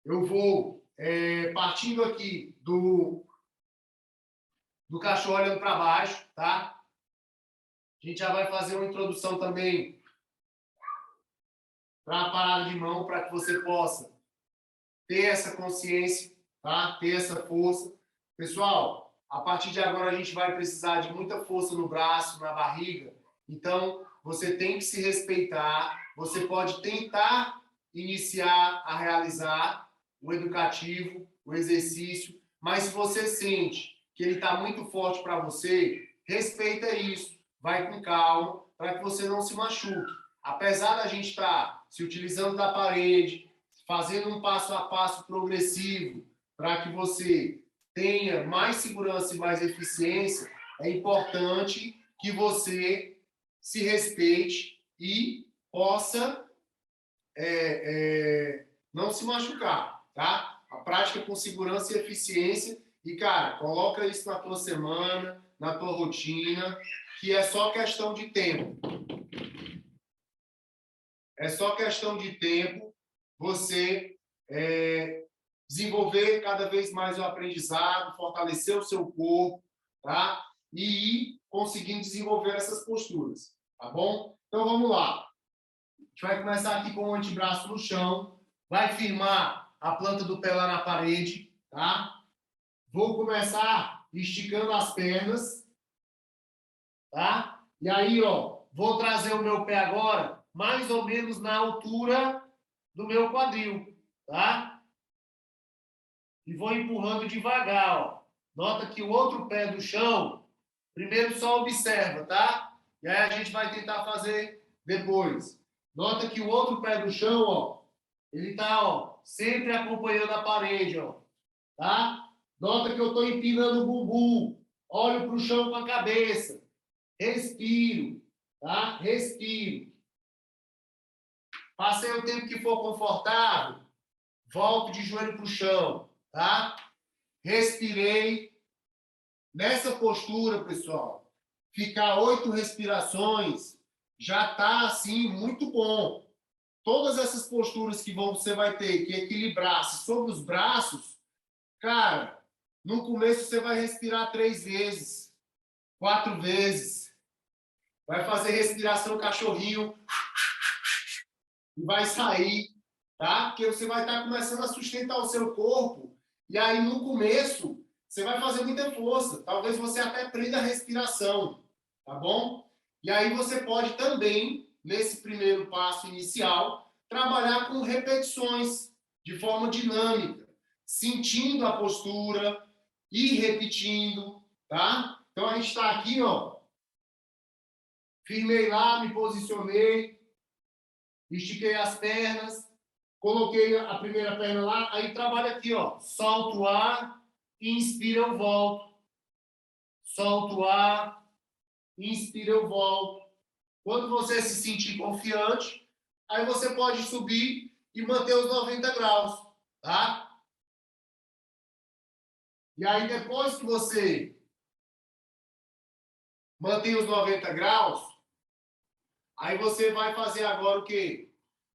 eu vou partindo aqui do cachorro olhando para baixo, tá? A gente já vai fazer uma introdução também para a parada de mão, para que você possa ter essa consciência, tá? Ter essa força. Pessoal, a partir de agora a gente vai precisar de muita força no braço, na barriga. Então, você tem que se respeitar. Você pode tentar iniciar a realizar o educativo, o exercício, mas se você sente que ele está muito forte para você, respeita isso. Vai com calma, para que você não se machuque. Apesar da gente estar se utilizando da parede, fazendo um passo a passo progressivo para que você tenha mais segurança e mais eficiência, é importante que você se respeite e possa não se machucar, tá? A prática com segurança e eficiência e, cara, coloca isso na tua semana, na tua rotina, que é só questão de tempo. É só questão de tempo você desenvolver cada vez mais o aprendizado, fortalecer o seu corpo, tá? E ir conseguindo desenvolver essas posturas, tá bom? Então vamos lá. A gente vai começar aqui com o antebraço no chão, vai firmar a planta do pé lá na parede, tá? Vou começar esticando as pernas, tá? E aí, ó, vou trazer o meu pé agora mais ou menos na altura do meu quadril, tá? E vou empurrando devagar, ó. Nota que o outro pé do chão, primeiro só observa, tá? E aí a gente vai tentar fazer depois. Nota que o outro pé do chão, ó, ele tá, ó, sempre acompanhando a parede, ó, tá? Nota que eu estou empinando o bumbum, olho para o chão com a cabeça, respiro, tá? Respiro. Passei o tempo que for confortável, volto de joelho para o chão, tá? Respirei. Nessa postura, pessoal, ficar 8 respirações já está, assim, muito bom. Todas essas posturas que você vai ter que equilibrar-se sobre os braços, cara, no começo você vai respirar 3 vezes, 4 vezes. Vai fazer respiração cachorrinho e vai sair, tá? Porque você vai estar começando a sustentar o seu corpo e aí no começo você vai fazer muita força. Talvez você até prenda a respiração, tá bom? E aí você pode também, nesse primeiro passo inicial, trabalhar com repetições de forma dinâmica, sentindo a postura e repetindo, tá? Então a gente está aqui, ó, firmei lá, me posicionei, estiquei as pernas, coloquei a primeira perna lá, aí trabalha aqui, ó, solto o ar, inspira, eu volto, solto o ar, inspira, eu volto. Quando você se sentir confiante, aí você pode subir e manter os 90 graus, tá? E aí, depois que você mantém os 90 graus, aí você vai fazer agora o quê?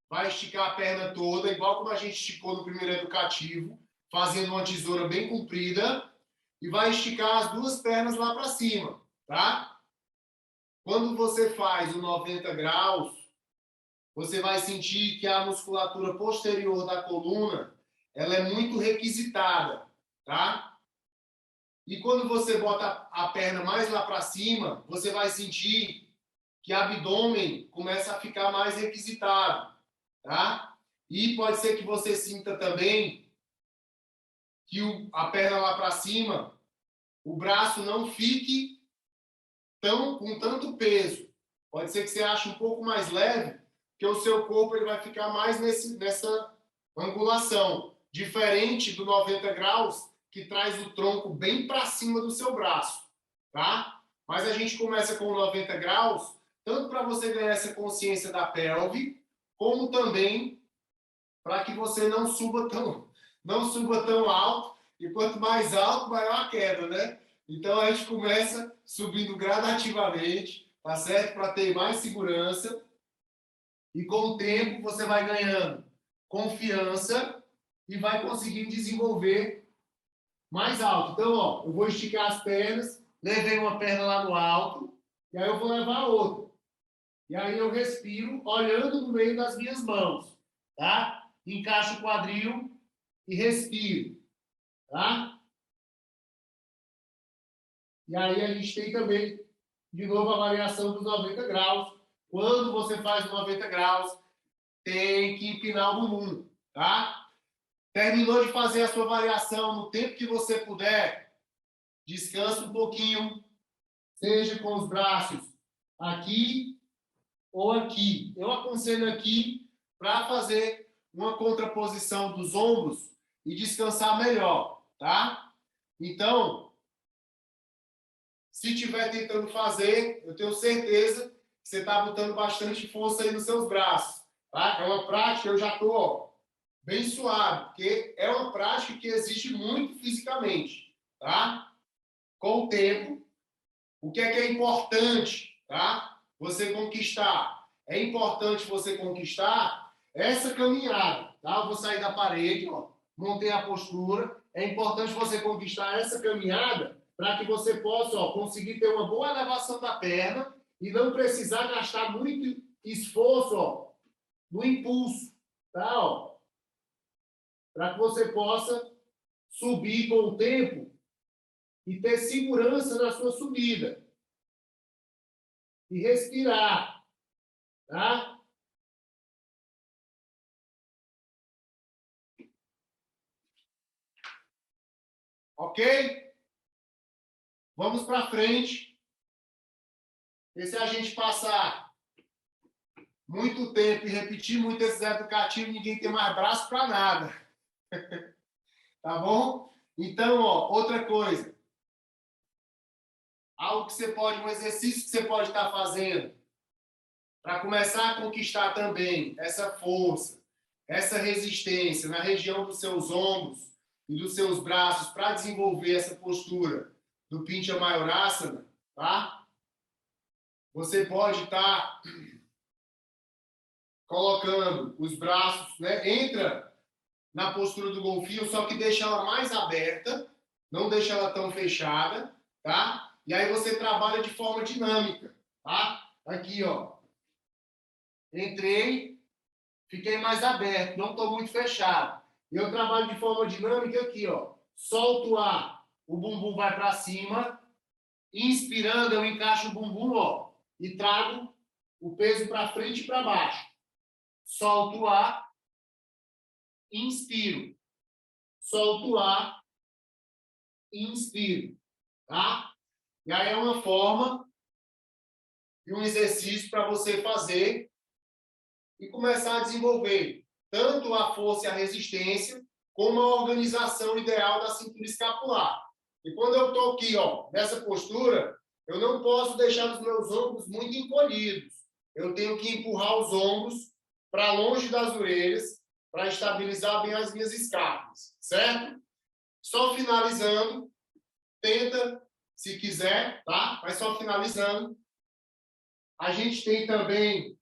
Vai esticar a perna toda, igual como a gente esticou no primeiro educativo, fazendo uma tesoura bem comprida, e vai esticar as duas pernas lá para cima, tá? Quando você faz o 90 graus, você vai sentir que a musculatura posterior da coluna, ela é muito requisitada, tá? E quando você bota a perna mais lá para cima, você vai sentir que o abdômen começa a ficar mais requisitado, tá? E pode ser que você sinta também que a perna lá para cima, o braço não fique com tanto peso. Pode ser que você ache um pouco mais leve, que o seu corpo ele vai ficar mais nessa angulação, diferente do 90 graus, que traz o tronco bem para cima do seu braço, tá? Mas a gente começa com 90 graus, tanto para você ganhar essa consciência da pelve, como também para que você não suba tão alto, e quanto mais alto, maior a queda, né? Então a gente começa subindo gradativamente, tá certo? Para ter mais segurança, e com o tempo você vai ganhando confiança e vai conseguindo desenvolver mais alto. Então, ó, eu vou esticar as pernas, levei uma perna lá no alto, e aí eu vou levar a outra. E aí eu respiro olhando no meio das minhas mãos, tá? Encaixo o quadril e respiro, tá? E aí a gente tem também, de novo, a variação dos 90 graus. Quando você faz 90 graus, tem que empinar o bumbum, tá? Terminou de fazer a sua variação no tempo que você puder, descansa um pouquinho, seja com os braços aqui ou aqui. Eu aconselho aqui para fazer uma contraposição dos ombros e descansar melhor, tá? Então, se estiver tentando fazer, eu tenho certeza que você está botando bastante força aí nos seus braços, tá? É uma prática, eu já estou bem suave, porque é uma prática que exige muito fisicamente, tá? Com o tempo, o que é importante, tá? Você conquistar. É importante você conquistar essa caminhada, tá? Eu vou sair da parede, ó, montei a postura. É importante você conquistar essa caminhada para que você possa, ó, conseguir ter uma boa elevação da perna e não precisar gastar muito esforço, ó, no impulso, tá? Ó, para que você possa subir com o tempo e ter segurança na sua subida. E respirar, tá? Ok? Vamos para frente. E se a gente passar muito tempo e repetir muito esses educativos, ninguém tem mais braço para nada. Tá bom? Então, ó, outra coisa. Algo que você pode, um exercício que você pode estar fazendo para começar a conquistar também essa força, essa resistência na região dos seus ombros e dos seus braços para desenvolver essa postura do Pincha Mayurasana, tá? Você pode estar colocando os braços, né? Entra na postura do golfinho, só que deixa ela mais aberta, não deixa ela tão fechada, tá? E aí você trabalha de forma dinâmica, tá? Aqui, ó. Entrei, fiquei mais aberto, não estou muito fechado. Eu trabalho de forma dinâmica aqui, ó. Solto o ar, o bumbum vai para cima. Inspirando, eu encaixo o bumbum, ó, e trago o peso para frente e para baixo. solto o ar, inspiro. Solto o ar, inspiro. Tá? E aí é uma forma e um exercício para você fazer e começar a desenvolver tanto a força e a resistência, como a organização ideal da cintura escapular. E quando eu estou aqui, ó, nessa postura, eu não posso deixar os meus ombros muito encolhidos. Eu tenho que empurrar os ombros para longe das orelhas para estabilizar bem as minhas escápulas, certo? Só finalizando, tenta, se quiser, tá? Mas só finalizando. A gente tem também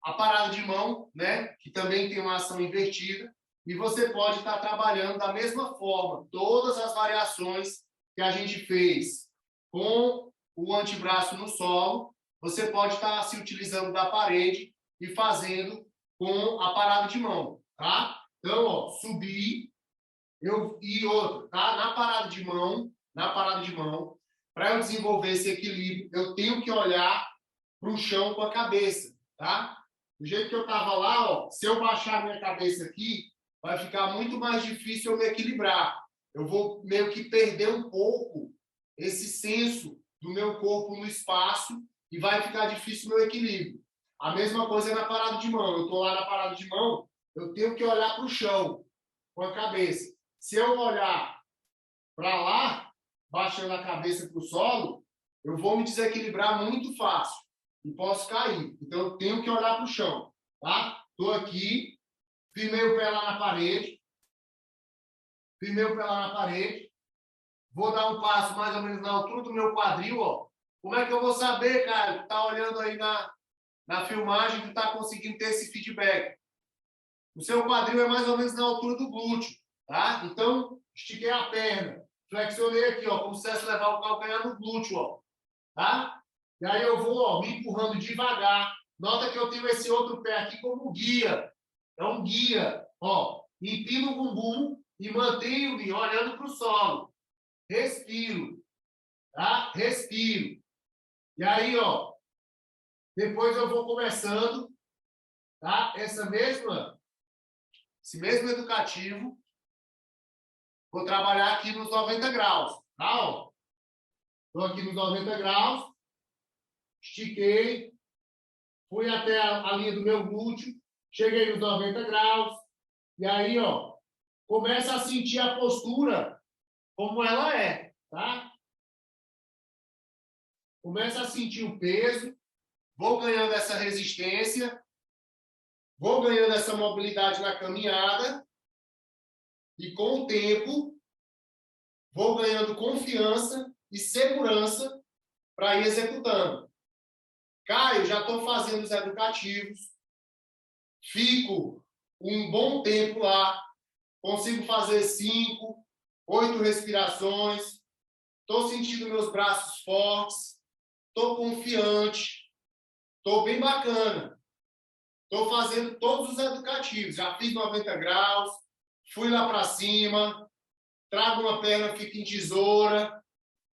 a parada de mão, né? Que também tem uma ação invertida. E você pode estar trabalhando da mesma forma, todas as variações que a gente fez com o antebraço no solo, você pode estar se utilizando da parede e fazendo com a parada de mão, tá? Então, ó, subir, e outro, tá? Na parada de mão, para eu desenvolver esse equilíbrio, eu tenho que olhar para o chão com a cabeça, tá? Do jeito que eu estava lá, ó, se eu baixar a minha cabeça aqui, vai ficar muito mais difícil eu me equilibrar. Eu vou meio que perder um pouco esse senso do meu corpo no espaço e vai ficar difícil o meu equilíbrio. A mesma coisa na parada de mão. Eu estou lá na parada de mão, eu tenho que olhar para o chão com a cabeça. Se eu olhar para lá, baixando a cabeça para o solo, eu vou me desequilibrar muito fácil e posso cair. Então, eu tenho que olhar para o chão, tá? Estou aqui, firmei o pé lá na parede, firmei o pé lá na parede, vou dar um passo mais ou menos na altura do meu quadril, ó. Como é que eu vou saber, cara, que tá olhando aí na filmagem, que tá conseguindo ter esse feedback? O seu quadril é mais ou menos na altura do glúteo, tá? Então, estiquei a perna, flexionei aqui, ó, como se fosse levar o calcanhar no glúteo, ó, tá? E aí eu vou, ó, me empurrando devagar. Nota que eu tenho esse outro pé aqui como guia. É um guia, ó. Empino o bumbum e mantenho-me olhando para o solo. Respiro, tá? Respiro. E aí, ó, depois eu vou começando, tá? Esse mesmo educativo, vou trabalhar aqui nos 90 graus, tá? Estou aqui nos 90 graus, estiquei, fui até a linha do meu glúteo, cheguei nos 90 graus, e aí, ó, começa a sentir a postura como ela é, tá? Começa a sentir o peso, vou ganhando essa resistência, vou ganhando essa mobilidade na caminhada, e com o tempo, vou ganhando confiança e segurança para ir executando. Caio, já estou fazendo os educativos, fico um bom tempo lá, consigo fazer 5, 8 respirações, estou sentindo meus braços fortes, estou confiante, estou bem bacana. Estou fazendo todos os educativos, já fiz 90 graus, fui lá para cima, trago uma perna, fico em tesoura,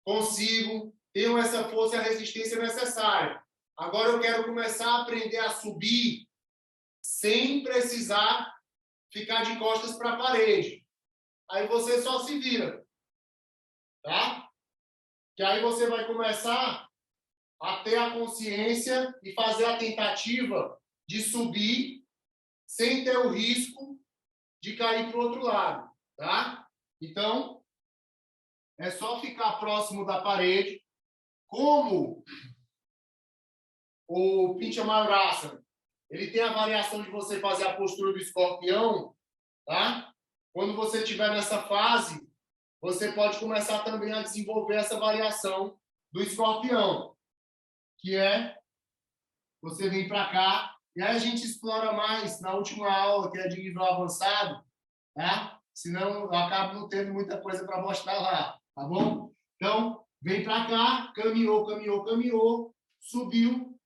consigo, tenho essa força e a resistência necessária. Agora eu quero começar a aprender a subir sem precisar ficar de costas para a parede. Aí você só se vira, tá? Que aí você vai começar a ter a consciência e fazer a tentativa de subir sem ter o risco de cair para o outro lado, tá? Então, é só ficar próximo da parede. Como o Pincha Mayurasana, ele tem a variação de você fazer a postura do escorpião, tá? Quando você estiver nessa fase, você pode começar também a desenvolver essa variação do escorpião, que é você vir para cá, e aí a gente explora mais na última aula, que é de nível avançado, tá? Senão eu acabo não tendo muita coisa para mostrar lá, tá bom? Então, vem para cá, caminhou, caminhou, caminhou, subiu.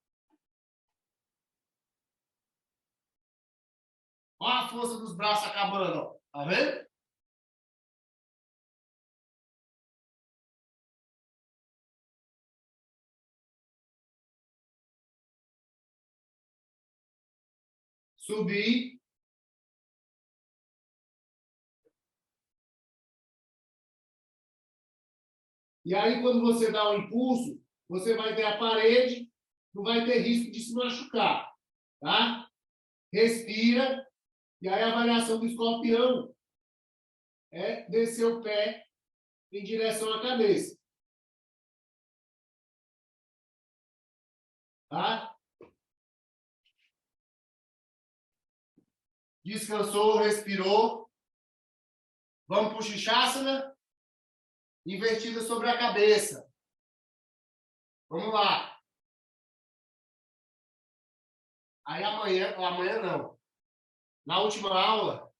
Olha a força dos braços acabando, ó. Tá vendo? subir. E aí, quando você dá o impulso, você vai ter a parede, não vai ter risco de se machucar, tá? Respira. E aí a variação do escorpião é descer o pé em direção à cabeça. Tá? Descansou, respirou. Vamos para o Shishasana. Invertida sobre a cabeça. Vamos lá. Aí amanhã não. Na última aula,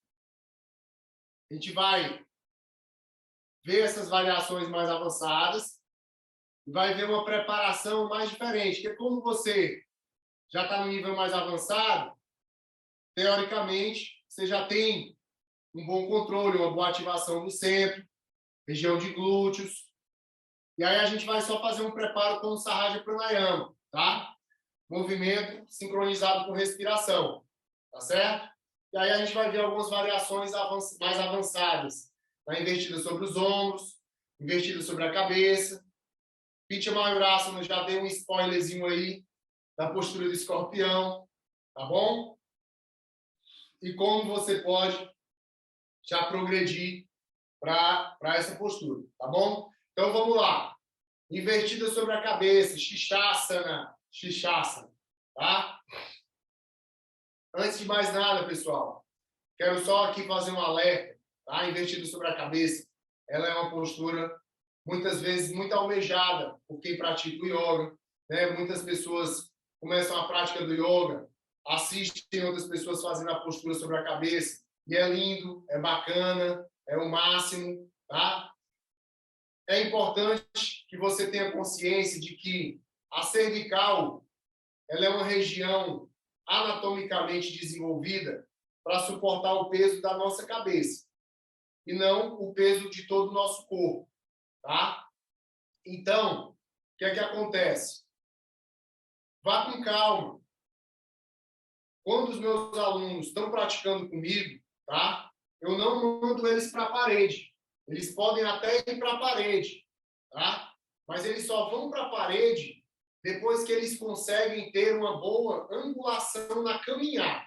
a gente vai ver essas variações mais avançadas e vai ver uma preparação mais diferente. Porque como você já está no nível mais avançado, teoricamente, você já tem um bom controle, uma boa ativação do centro, região de glúteos. E aí a gente vai só fazer um preparo com o Sahaja Pranayama, tá? Movimento sincronizado com respiração, tá certo? E aí a gente vai ver algumas variações mais avançadas. Tá? Invertida sobre os ombros, invertida sobre a cabeça. Pitya Mayurasana já deu um spoilerzinho aí da postura do escorpião, tá bom? E como você pode já progredir para essa postura, tá bom? Então vamos lá. Invertida sobre a cabeça, Shishasana, tá? Antes de mais nada, pessoal, quero só aqui fazer um alerta, tá? Invertida sobre a cabeça, ela é uma postura muitas vezes muito almejada por quem pratica o yoga, né? Muitas pessoas começam a prática do yoga, assistem outras pessoas fazendo a postura sobre a cabeça, e é lindo, é bacana, é o máximo, tá? É importante que você tenha consciência de que a cervical, ela é uma região anatomicamente desenvolvida para suportar o peso da nossa cabeça e não o peso de todo o nosso corpo, tá? Então, o que é que acontece? Vá com calma. Quando os meus alunos estão praticando comigo, tá? Eu não mando eles para a parede. Eles podem até ir para a parede, tá? Mas eles só vão para a parede depois que eles conseguem ter uma boa angulação na caminhada,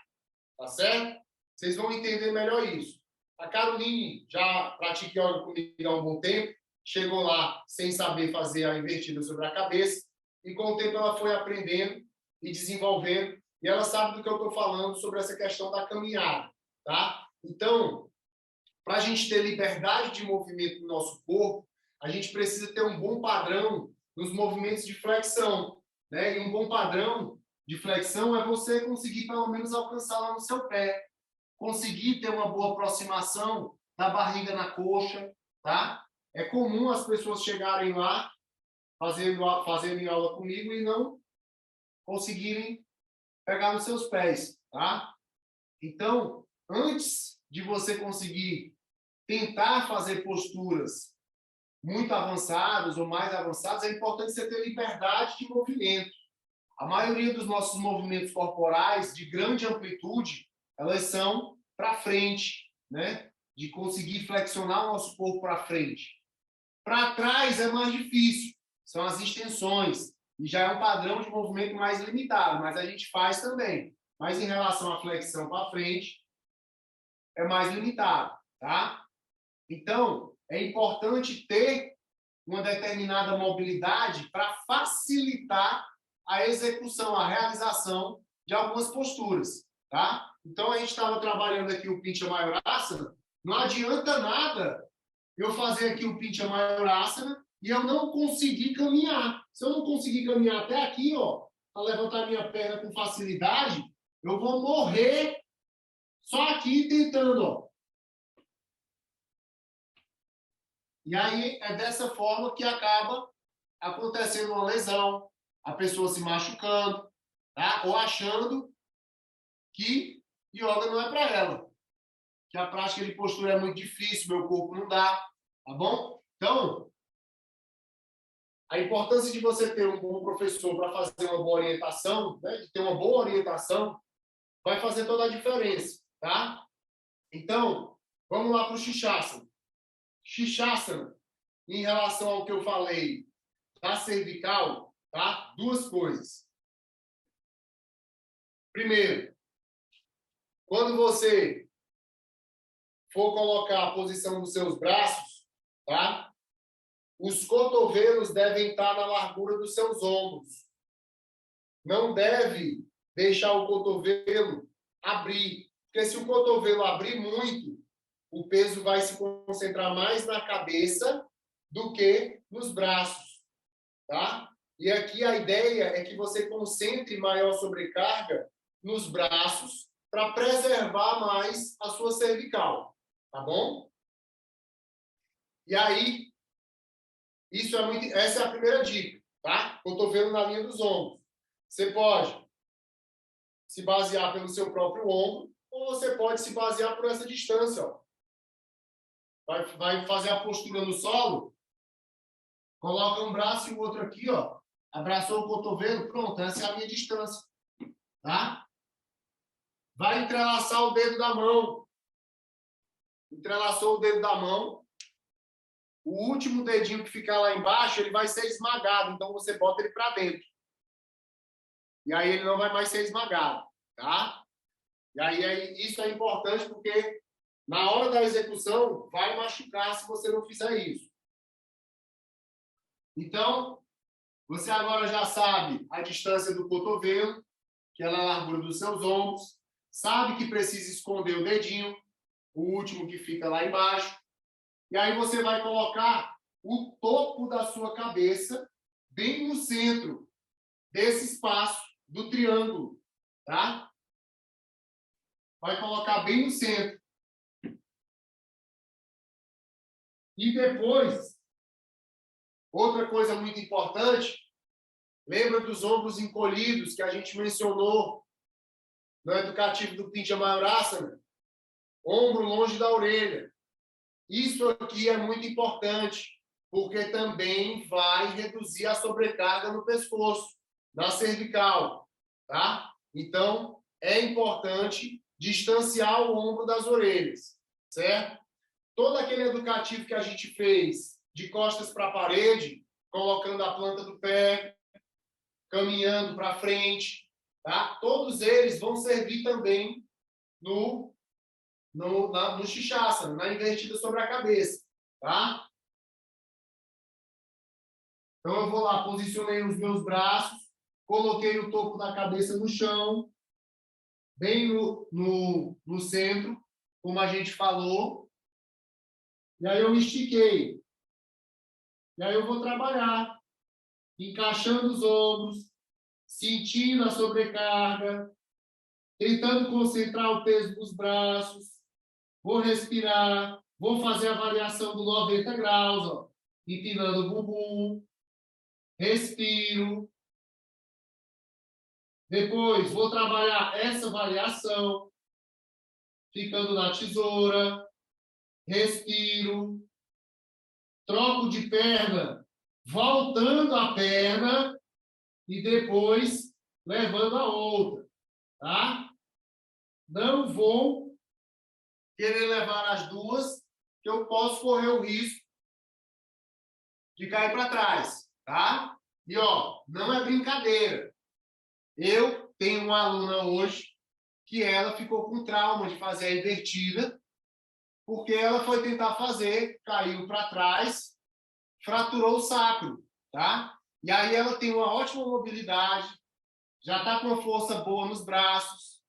tá certo? Vocês vão entender melhor isso. A Caroline já pratica yoga comigo há um bom tempo, chegou lá sem saber fazer a invertida sobre a cabeça e com o tempo ela foi aprendendo e desenvolvendo e ela sabe do que eu estou falando sobre essa questão da caminhada, tá? Então, para a gente ter liberdade de movimento no nosso corpo, a gente precisa ter um bom padrão nos movimentos de flexão, né? E um bom padrão de flexão é você conseguir pelo menos alcançar lá no seu pé, conseguir ter uma boa aproximação da barriga na coxa, tá? É comum as pessoas chegarem lá fazendo aula comigo e não conseguirem pegar nos seus pés, tá? Então, antes de você conseguir tentar fazer posturas muito avançadas ou mais avançadas, é importante você ter liberdade de movimento. A maioria dos nossos movimentos corporais de grande amplitude, elas são para frente, né? De conseguir flexionar o nosso corpo para frente. Para trás é mais difícil, são as extensões, e já é um padrão de movimento mais limitado, mas a gente faz também. Mas em relação à flexão para frente, é mais limitado, tá? Então, é importante ter uma determinada mobilidade para facilitar a execução, a realização de algumas posturas, tá? Então, a gente estava trabalhando aqui o Pincha Mayurasana, não adianta nada eu fazer aqui o Pincha Mayurasana e eu não conseguir caminhar. Se eu não conseguir caminhar até aqui, ó, para levantar minha perna com facilidade, eu vou morrer só aqui tentando, ó. E aí é dessa forma que acaba acontecendo uma lesão, a pessoa se machucando, tá? Ou achando que yoga não é para ela, que a prática de postura é muito difícil, meu corpo não dá, tá bom? Então, a importância de você ter um bom professor para fazer uma boa orientação, né? De ter uma boa orientação, vai fazer toda a diferença, tá? Então, vamos lá para o Shishasana. Shishasana, em relação ao que eu falei da cervical, tá? Duas coisas. Primeiro, quando você for colocar a posição dos seus braços, tá? Os cotovelos devem estar na largura dos seus ombros. Não deve deixar o cotovelo abrir, porque se o cotovelo abrir muito, o peso vai se concentrar mais na cabeça do que nos braços, tá? E aqui a ideia é que você concentre maior sobrecarga nos braços para preservar mais a sua cervical, tá bom? E aí, essa é a primeira dica, tá? Cotovelo na linha dos ombros. Você pode se basear pelo seu próprio ombro ou você pode se basear por essa distância, ó. Vai fazer a postura no solo, coloca um braço e o outro aqui, ó. Abraçou o cotovelo, pronto, essa é a minha distância, tá? Vai entrelaçar o dedo da mão. Entrelaçou o dedo da mão. O último dedinho que ficar lá embaixo, ele vai ser esmagado, então você bota ele para dentro. E aí ele não vai mais ser esmagado, tá? E aí isso é importante porque na hora da execução vai machucar se você não fizer isso. Então, você agora já sabe a distância do cotovelo, que é na largura dos seus ombros, sabe que precisa esconder o dedinho, o último que fica lá embaixo, e aí você vai colocar o topo da sua cabeça bem no centro desse espaço do triângulo, tá? Vai colocar bem no centro. E depois, outra coisa muito importante, lembra dos ombros encolhidos que a gente mencionou no educativo do Pincha Mayurasana? Ombro longe da orelha. Isso aqui é muito importante, porque também vai reduzir a sobrecarga no pescoço, na cervical, tá? Então, é importante distanciar o ombro das orelhas, certo? Todo aquele educativo que a gente fez de costas para a parede, colocando a planta do pé, caminhando para frente, tá? Todos eles vão servir também no Shishasana, na invertida sobre a cabeça, tá? Então eu vou lá, posicionei os meus braços, coloquei o topo da cabeça no chão, bem no centro, como a gente falou. E aí eu estiquei. E aí eu vou trabalhar, encaixando os ombros, sentindo a sobrecarga, tentando concentrar o peso dos braços. Vou respirar, vou fazer a variação do 90 graus, ó, empinando o bumbum. Respiro. Depois, vou trabalhar essa variação, ficando na tesoura. Respiro. Troco de perna, voltando a perna e depois levando a outra, tá? Não vou querer levar as duas, que eu posso correr o risco de cair para trás, tá? E, ó, não é brincadeira. Eu tenho uma aluna hoje que ela ficou com trauma de fazer a invertida, porque ela foi tentar fazer, caiu para trás, fraturou o sacro, tá? E aí ela tem uma ótima mobilidade, já está com uma força boa nos braços,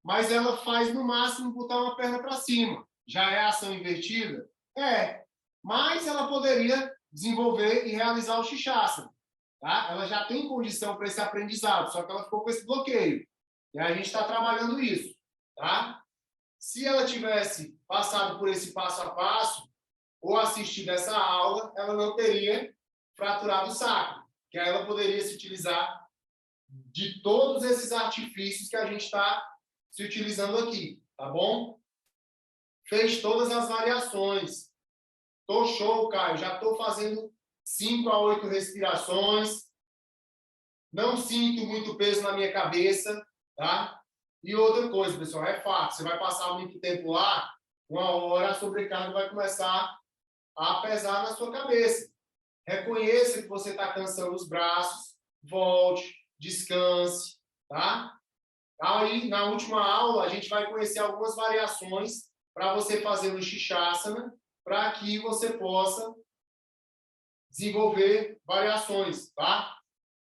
mas ela faz no máximo botar uma perna para cima. Já é ação invertida? É, mas ela poderia desenvolver e realizar o Shishasana, tá? Ela já tem condição para esse aprendizado, só que ela ficou com esse bloqueio. E a gente está trabalhando isso, tá? Se ela tivesse passado por esse passo a passo, ou assistido essa aula, ela não teria fraturado o sacro, que aí ela poderia se utilizar de todos esses artifícios que a gente está se utilizando aqui, tá bom? Fez todas as variações. Tô show, Caio. Já estou fazendo 5 a 8 respirações. Não sinto muito peso na minha cabeça, tá? E outra coisa, pessoal, é fato, você vai passar muito tempo lá, uma hora a sobrecarga vai começar a pesar na sua cabeça. Reconheça que você está cansando os braços, volte, descanse, tá? Aí, na última aula, a gente vai conhecer algumas variações para você fazer no Shishasana, para que você possa desenvolver variações, tá?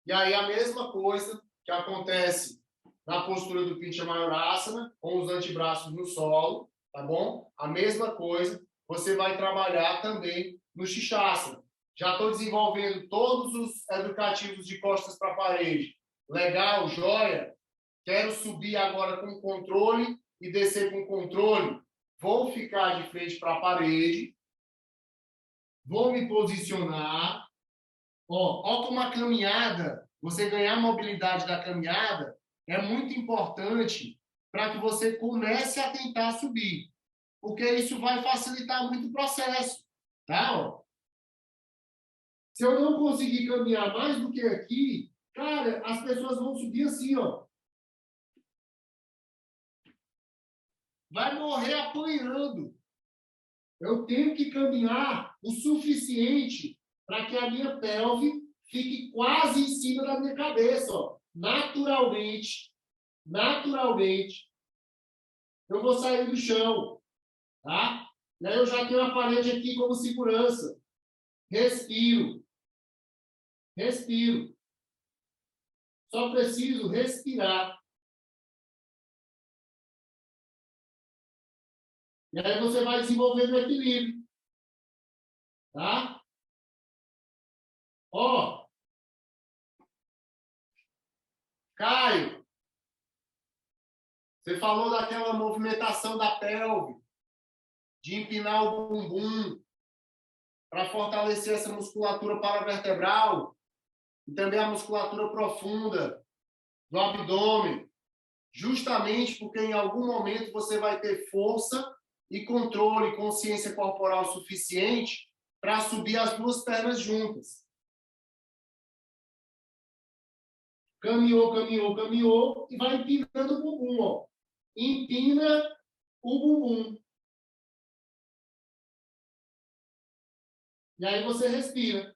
E aí, a mesma coisa que acontece na postura do Pincha Mayurasana, com os antebraços no solo, tá bom? A mesma coisa você vai trabalhar também no Shishasana. Já estou desenvolvendo todos os educativos de costas para a parede. Legal, joia? Quero subir agora com controle e descer com controle. Vou ficar de frente para a parede. Vou me posicionar. Ó, como a caminhada, você ganhar a mobilidade da caminhada, é muito importante para que você comece a tentar subir. Porque isso vai facilitar muito o processo. Tá? Ó. Se eu não conseguir caminhar mais do que aqui, cara, as pessoas vão subir assim, ó. Vai morrer apanhando. Eu tenho que caminhar o suficiente para que a minha pelve fique quase em cima da minha cabeça. Ó. Naturalmente, eu vou sair do chão. Tá? E aí eu já tenho a parede aqui como segurança. Respiro. Só preciso respirar. E aí você vai desenvolvendo o equilíbrio. Tá? Ó. Caio, você falou daquela movimentação da pelve, de empinar o bumbum, para fortalecer essa musculatura paravertebral e também a musculatura profunda do abdômen, justamente porque em algum momento você vai ter força e controle, consciência corporal suficiente para subir as duas pernas juntas. Caminhou e vai empinando o bumbum, ó. Empina o bumbum. E aí você respira.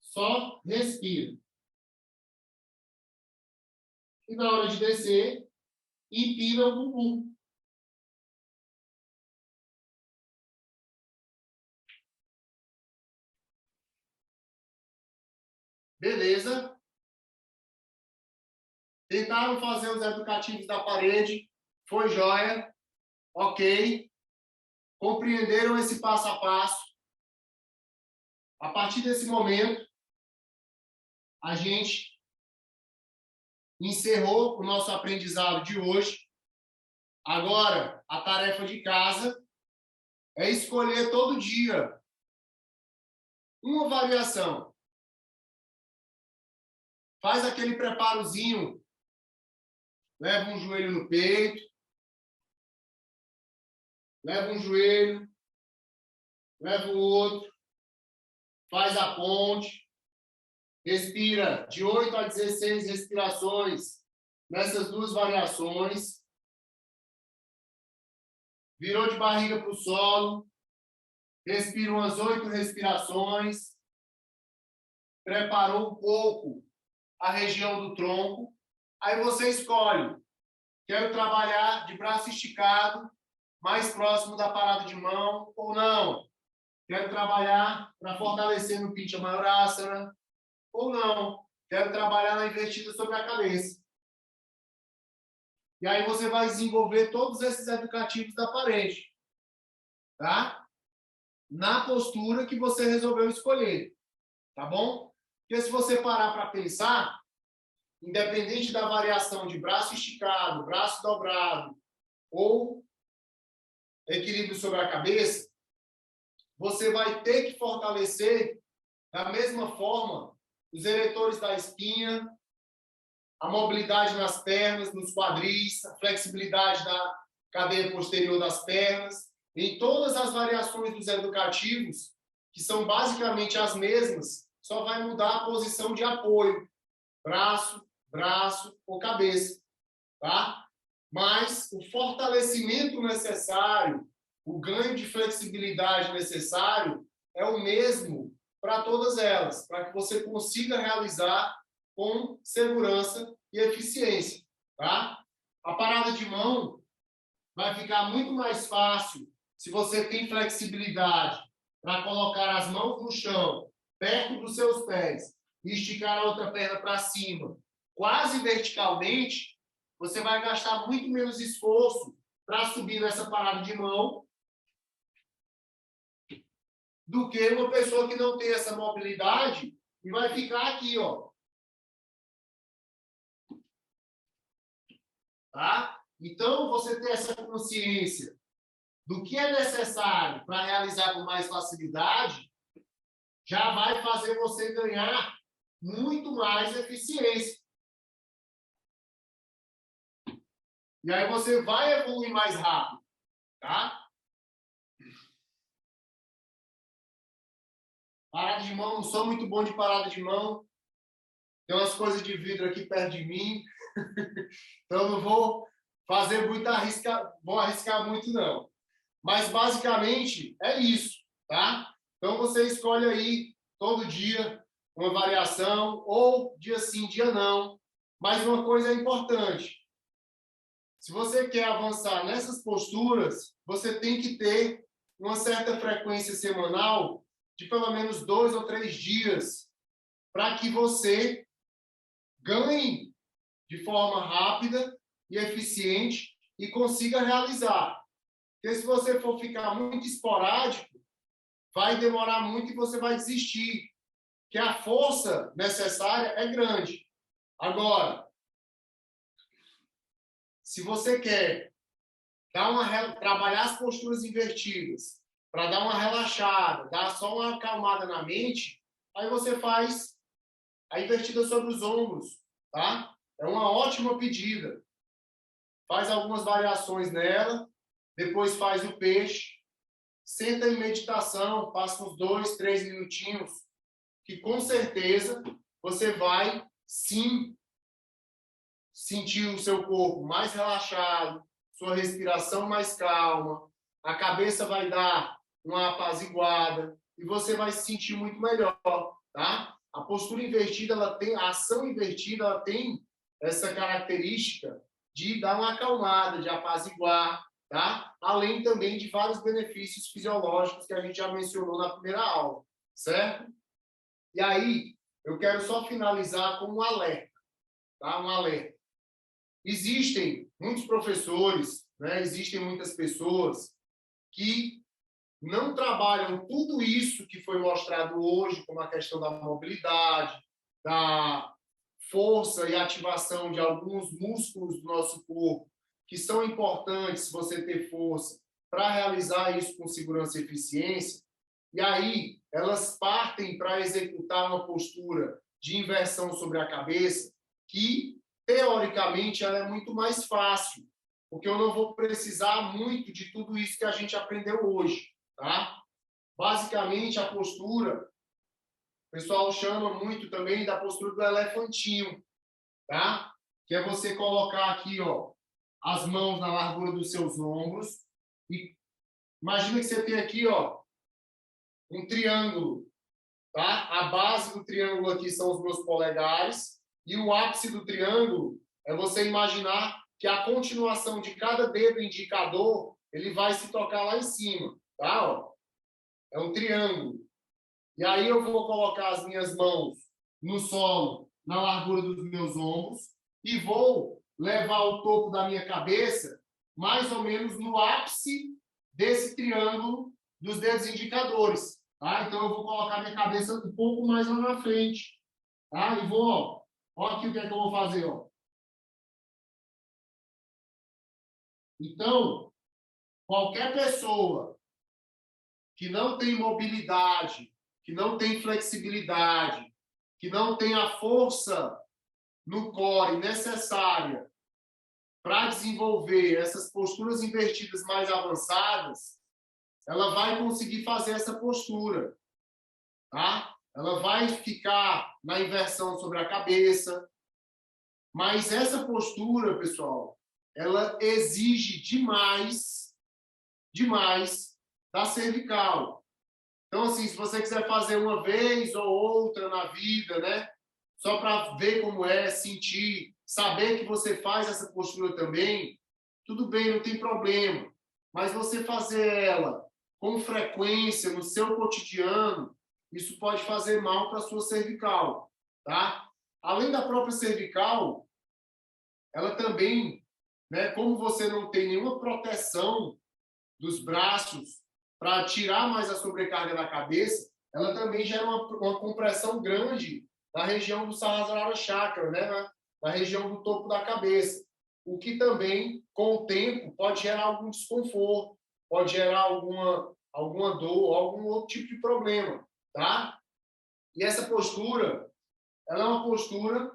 Só respira. E na hora de descer, empina o bumbum. Beleza? Tentaram fazer os educativos da parede. Foi jóia. Ok. Compreenderam esse passo a passo. A partir desse momento, a gente encerrou o nosso aprendizado de hoje. Agora, a tarefa de casa é escolher todo dia uma variação. Faz aquele preparozinho. Leva um joelho no peito. Leva um joelho. Leva o outro. Faz a ponte. Respira de 8 a 16 respirações nessas duas variações. Virou de barriga para o solo. Respira umas 8 respirações. Preparou um pouco a região do tronco. Aí você escolhe. Quero trabalhar de braço esticado, mais próximo da parada de mão, ou não. Quero trabalhar para fortalecer no Pincha Mayurasana, ou não. Quero trabalhar na invertida sobre a cabeça. E aí você vai desenvolver todos esses educativos da parede. Tá? Na postura que você resolveu escolher. Tá bom? Porque se você parar para pensar, independente da variação de braço esticado, braço dobrado ou equilíbrio sobre a cabeça, você vai ter que fortalecer da mesma forma os eretores da espinha, a mobilidade nas pernas, nos quadris, a flexibilidade da cadeia posterior das pernas, em todas as variações dos educativos, que são basicamente as mesmas, só vai mudar a posição de apoio. Braço, braço ou cabeça, tá? Mas o fortalecimento necessário, o ganho de flexibilidade necessário é o mesmo para todas elas, para que você consiga realizar com segurança e eficiência, tá? A parada de mão vai ficar muito mais fácil se você tem flexibilidade para colocar as mãos no chão, perto dos seus pés, e esticar a outra perna para cima, quase verticalmente. Você vai gastar muito menos esforço para subir nessa parada de mão do que uma pessoa que não tem essa mobilidade e vai ficar aqui, ó. Tá? Então, você ter essa consciência do que é necessário para realizar com mais facilidade já vai fazer você ganhar muito mais eficiência. E aí você vai evoluir mais rápido, tá? Parada de mão, não sou muito bom de parada de mão. Tem umas coisas de vidro aqui perto de mim. Então não vou fazer muito vou arriscar muito não. Mas basicamente é isso, tá? Então você escolhe aí todo dia uma variação ou dia sim, dia não. Mas uma coisa é importante. Se você quer avançar nessas posturas, você tem que ter uma certa frequência semanal de pelo menos 2 ou 3 dias para que você ganhe de forma rápida e eficiente e consiga realizar. Porque se você for ficar muito esporádico, vai demorar muito e você vai desistir. Que a força necessária é grande. Agora, se você quer trabalhar as posturas invertidas, para dar uma relaxada, dar só uma acalmada na mente, aí você faz a invertida sobre os ombros, tá? É uma ótima pedida. Faz algumas variações nela, depois faz o peixe, senta em meditação, passa uns 2, 3 minutinhos, que com certeza você vai, sim, sentir o seu corpo mais relaxado, sua respiração mais calma, a cabeça vai dar uma apaziguada e você vai se sentir muito melhor, tá? A postura invertida, a ação invertida, ela tem essa característica de dar uma acalmada, de apaziguar, tá? Além também de vários benefícios fisiológicos que a gente já mencionou na primeira aula, certo? E aí, eu quero só finalizar com um alerta, tá? Um alerta. Existem muitos professores, né? Existem muitas pessoas que não trabalham tudo isso que foi mostrado hoje, como a questão da mobilidade, da força e ativação de alguns músculos do nosso corpo, que são importantes você ter força para realizar isso com segurança e eficiência. E aí, elas partem para executar uma postura de inversão sobre a cabeça, que, teoricamente, ela é muito mais fácil, porque eu não vou precisar muito de tudo isso que a gente aprendeu hoje, tá? Basicamente, a postura, o pessoal chama muito também da postura do elefantinho, tá? Que é você colocar aqui, ó, as mãos na largura dos seus ombros e imagina que você tem aqui, ó, um triângulo, tá? A base do triângulo aqui são os meus polegares e o ápice do triângulo é você imaginar que a continuação de cada dedo indicador, ele vai se tocar lá em cima, tá? Ó, é um triângulo. E aí eu vou colocar as minhas mãos no solo, na largura dos meus ombros e vou levar o topo da minha cabeça mais ou menos no ápice desse triângulo dos dedos indicadores, tá? Então eu vou colocar minha cabeça um pouco mais lá na frente, tá? E vou, ó aqui o que é que eu vou fazer, ó. Então, qualquer pessoa que não tem mobilidade, que não tem flexibilidade, que não tem a força no core necessária para desenvolver essas posturas invertidas mais avançadas, ela vai conseguir fazer essa postura, tá? ela vai ficar na inversão sobre a cabeça, mas essa postura, pessoal, ela exige demais da cervical. Então, assim, se você quiser fazer uma vez ou outra na vida, né? Só para ver como é, sentir, saber que você faz essa postura também, tudo bem, não tem problema. Mas você fazer ela com frequência no seu cotidiano, isso pode fazer mal para a sua cervical, tá? Além da própria cervical, ela também, né, como você não tem nenhuma proteção dos braços para tirar mais a sobrecarga da cabeça, ela também gera uma compressão grande na região do Sahasrara Chakra, né, na região do topo da cabeça, o que também, com o tempo, pode gerar algum desconforto, pode gerar alguma dor, algum outro tipo de problema, tá? E essa postura, ela é uma postura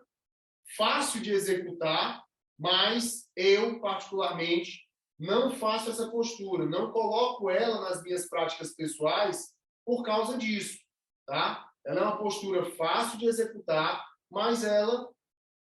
fácil de executar, mas eu, particularmente, não faço essa postura, não coloco ela nas minhas práticas pessoais por causa disso, tá? Ela é uma postura fácil de executar, mas ela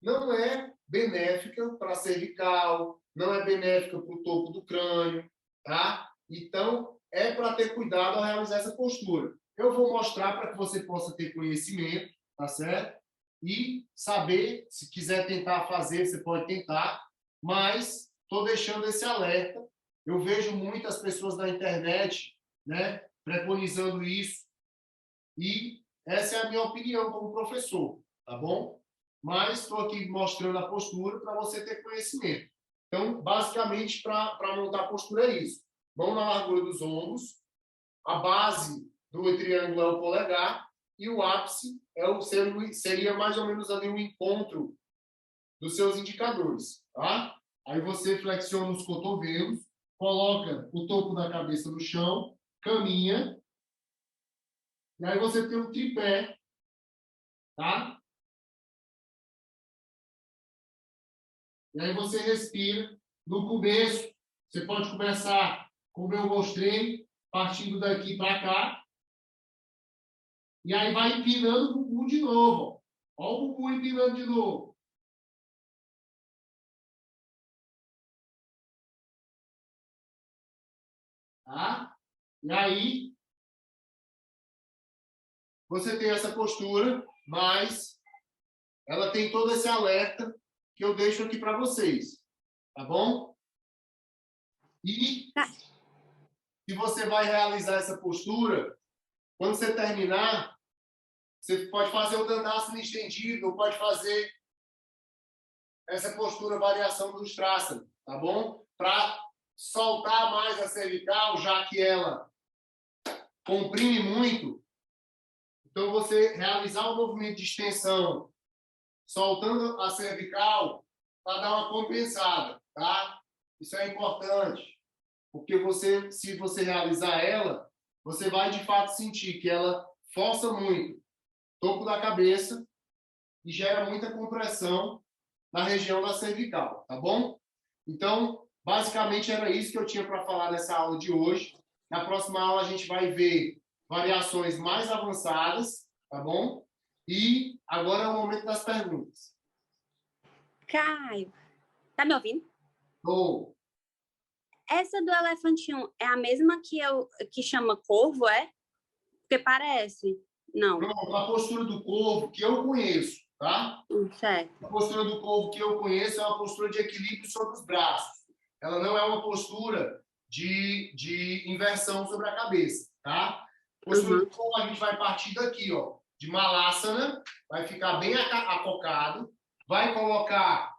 não é benéfica para a cervical, não é benéfica para o topo do crânio, tá? Então, é para ter cuidado ao realizar essa postura. Eu vou mostrar para que você possa ter conhecimento, tá certo? E saber, se quiser tentar fazer, você pode tentar, mas estou deixando esse alerta. Eu vejo muitas pessoas na internet, né, preconizando isso, e essa é a minha opinião como professor, tá bom? Mas estou aqui mostrando a postura para você ter conhecimento. Então, basicamente, para montar a postura é isso. Mão na largura dos ombros, a base do triângulo é o polegar e o ápice seria mais ou menos ali o encontro dos seus indicadores, tá? Aí você flexiona os cotovelos, coloca o topo da cabeça no chão, caminha, e aí você tem um tripé, tá? E aí você respira. No começo, você pode começar como eu mostrei, partindo daqui para cá. E aí vai empinando o bumbum de novo. Ó o bumbum empinando de novo. Tá? E aí, você tem essa postura, mas ela tem todo esse alerta que eu deixo aqui para vocês. Tá bom? E se você vai realizar essa postura, quando você terminar, você pode fazer o Dandasana estendido, ou pode fazer essa postura variação do Ustrasana, tá bom? Para soltar mais a cervical, já que ela comprime muito. Então, você realizar o movimento de extensão, soltando a cervical, para dar uma compensada, tá? Isso é importante, porque se você realizar ela, você vai de fato sentir que ela força muito o topo da cabeça e gera muita compressão na região da cervical, tá bom? Então, basicamente era isso que eu tinha para falar nessa aula de hoje. Na próxima aula a gente vai ver variações mais avançadas, tá bom? E agora é o momento das perguntas. Caio, tá me ouvindo? Tô. Essa do elefantinho é a mesma que chama corvo, é? Porque parece. Não. Pronto, a postura do corvo que eu conheço, tá? Certo. A postura do corvo que eu conheço é uma postura de equilíbrio sobre os braços. Ela não é uma postura de inversão sobre a cabeça, tá? Postura do corvo, a gente vai partir daqui, ó, de Malasana, vai ficar bem acocado, vai colocar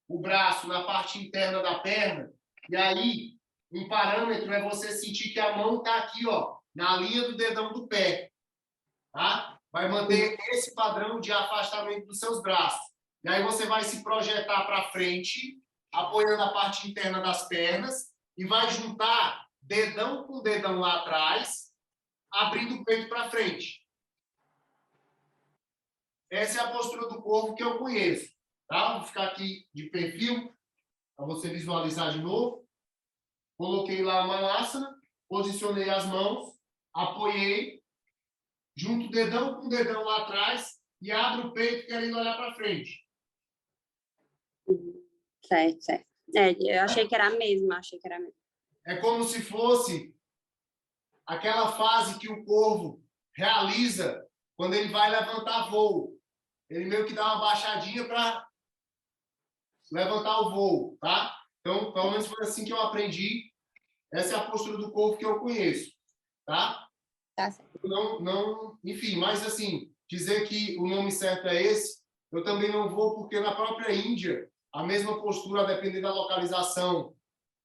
o braço na parte interna da perna, e aí, um parâmetro é você sentir que a mão está aqui, ó, na linha do dedão do pé, tá? Vai manter esse padrão de afastamento dos seus braços. E aí você vai se projetar para frente, apoiando a parte interna das pernas, e vai juntar dedão com dedão lá atrás, abrindo o peito para frente. Essa é a postura do corpo que eu conheço. Tá? Vou ficar aqui de perfil, para você visualizar de novo. Coloquei lá uma asana, posicionei as mãos, apoiei, junta o dedão com o dedão lá atrás e abre o peito querendo olhar para frente. Certo, certo. Eu achei que era a mesma, É como se fosse aquela fase que o corvo realiza quando ele vai levantar voo. Ele meio que dá uma baixadinha para levantar o voo, tá? Então, pelo menos foi assim que eu aprendi. Essa é a postura do corvo que eu conheço, tá? Tá certo. Enfim, mas assim, dizer que o nome certo é esse, eu também não vou, porque na própria Índia, a mesma postura, a depender da localização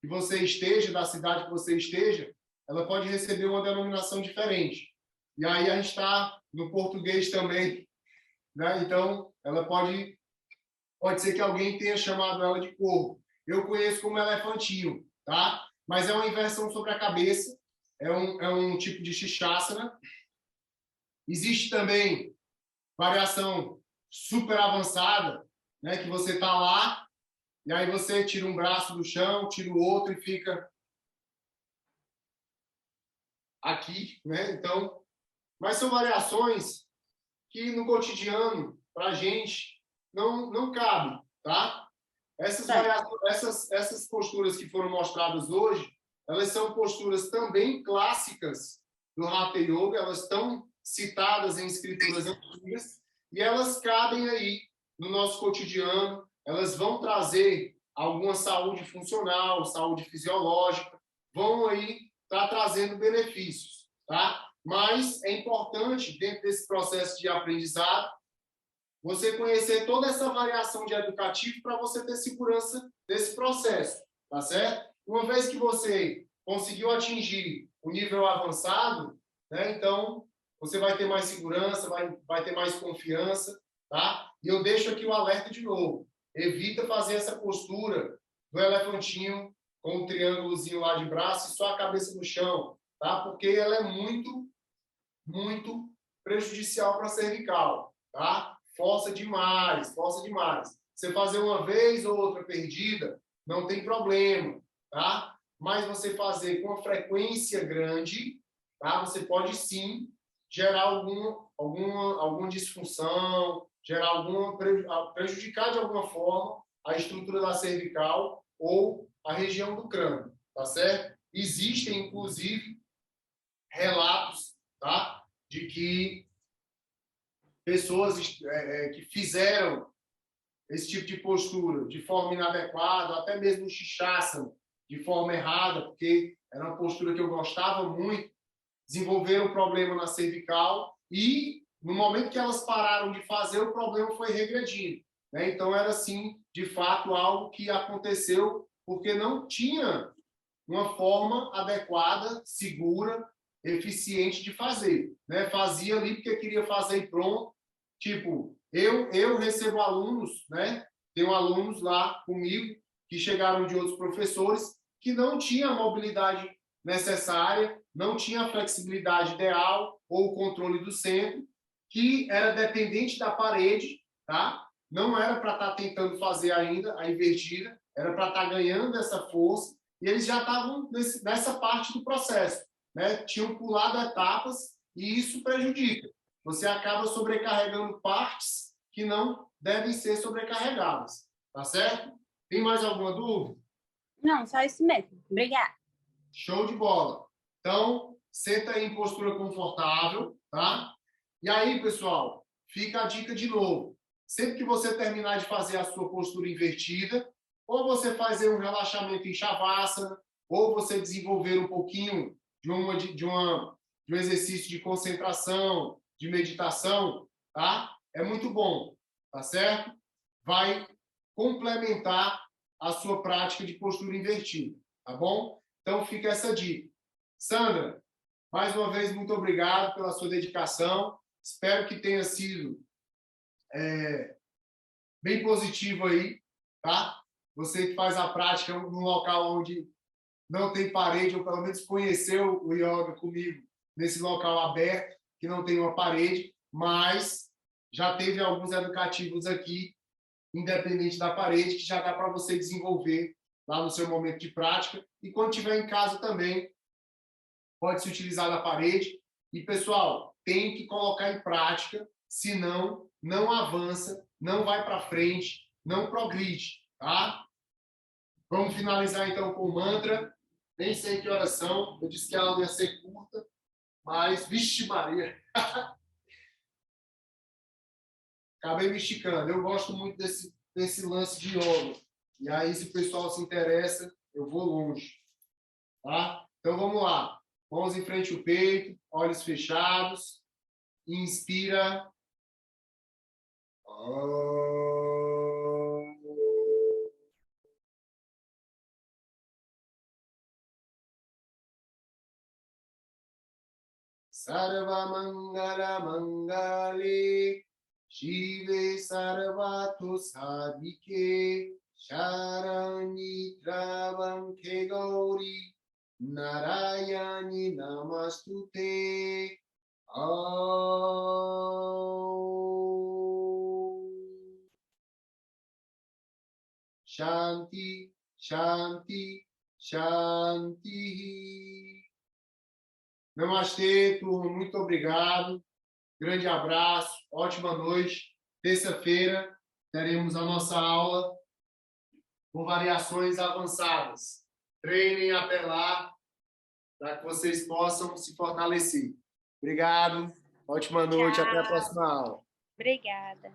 que você esteja, da cidade que você esteja, ela pode receber uma denominação diferente. E aí a gente está no português também, né? Então, ela pode ser que alguém tenha chamado ela de corvo. Eu conheço como elefantinho, tá? Mas é uma inversão sobre a cabeça, é um tipo de Shishasana. Existe também variação super avançada, né? Que você está lá, e aí você tira um braço do chão, tira o outro e fica aqui, né? Então, mas são variações que no cotidiano, para a gente, não cabe, tá? Essas posturas que foram mostradas hoje, elas são posturas também clássicas do Hatha Yoga, elas estão citadas em escrituras antigas e elas cabem aí no nosso cotidiano, elas vão trazer alguma saúde funcional, saúde fisiológica, vão aí estar trazendo benefícios, tá? Mas é importante, dentro desse processo de aprendizado, você conhecer toda essa variação de educativo para você ter segurança desse processo, tá certo? Uma vez que você conseguiu atingir o nível avançado, né, então você vai ter mais segurança, vai ter mais confiança, tá? E eu deixo aqui o alerta de novo. Evita fazer essa postura do elefantinho com o triângulozinho lá de braço e só a cabeça no chão, tá? Porque ela é muito prejudicial para a cervical, tá? Força demais, força demais. Você fazer uma vez ou outra perdida, não tem problema, tá? Mas você fazer com uma frequência grande, tá? Você pode sim gerar alguma disfunção, prejudicar de alguma forma a estrutura da cervical ou a região do crânio, tá certo? Existem, inclusive, relatos, tá? De que pessoas que fizeram esse tipo de postura de forma inadequada, até mesmo o Shishasana de forma errada, porque era uma postura que eu gostava muito, desenvolveram um problema na cervical e no momento que elas pararam de fazer, o problema foi regredindo, né? Então era assim, de fato, algo que aconteceu porque não tinha uma forma adequada, segura, eficiente de fazer, né? Fazia ali porque queria fazer e pronto. Tipo, eu recebo alunos, né? Tenho alunos lá comigo que chegaram de outros professores que não tinham a mobilidade necessária, não tinha a flexibilidade ideal ou o controle do centro, que era dependente da parede, tá? Não era para estar tentando fazer ainda a invertida, era para estar ganhando essa força, e eles já estavam nessa parte do processo, né? Tinham pulado etapas e isso prejudica. Você acaba sobrecarregando partes que não devem ser sobrecarregadas, tá certo? Tem mais alguma dúvida? Não, só isso mesmo. Obrigada. Show de bola. Então, senta aí em postura confortável, tá? E aí, pessoal, fica a dica de novo. Sempre que você terminar de fazer a sua postura invertida, ou você fazer um relaxamento em Shavasana, ou você desenvolver um pouquinho de um exercício de concentração, de meditação, tá? É muito bom, tá certo? Vai complementar a sua prática de postura invertida, tá bom? Então fica essa dica. Sandra, mais uma vez, muito obrigado pela sua dedicação. Espero que tenha sido bem positivo aí, tá? Você que faz a prática num local onde não tem parede, ou pelo menos conheceu o yoga comigo nesse local aberto, que não tem uma parede, mas já teve alguns educativos aqui, independente da parede, que já dá para você desenvolver lá no seu momento de prática. E quando estiver em casa também, pode se utilizar da parede. E, pessoal, tem que colocar em prática, senão não avança, não vai para frente, não progride, tá? Vamos finalizar, então, com o mantra. Nem sei que horas são. Eu disse que ela ia ser curta, mas, vixe Maria, acabei me esticando. Eu gosto muito desse lance de yoga. E aí, se o pessoal se interessa, eu vou longe, tá? Então, vamos lá. Mãos em frente ao peito, olhos fechados. Inspira. Sarva Mangala Mangale Shive Sarvato Sadike Sharani Travanke Gauri Narayani Namastute. Shanti, Shanti, Shanti. Namastê, turma. Muito obrigado. Grande abraço. Ótima noite. Terça-feira teremos a nossa aula com variações avançadas. Treinem até lá para que vocês possam se fortalecer. Obrigado. Ótima noite. Tchau. Até a próxima aula. Obrigada.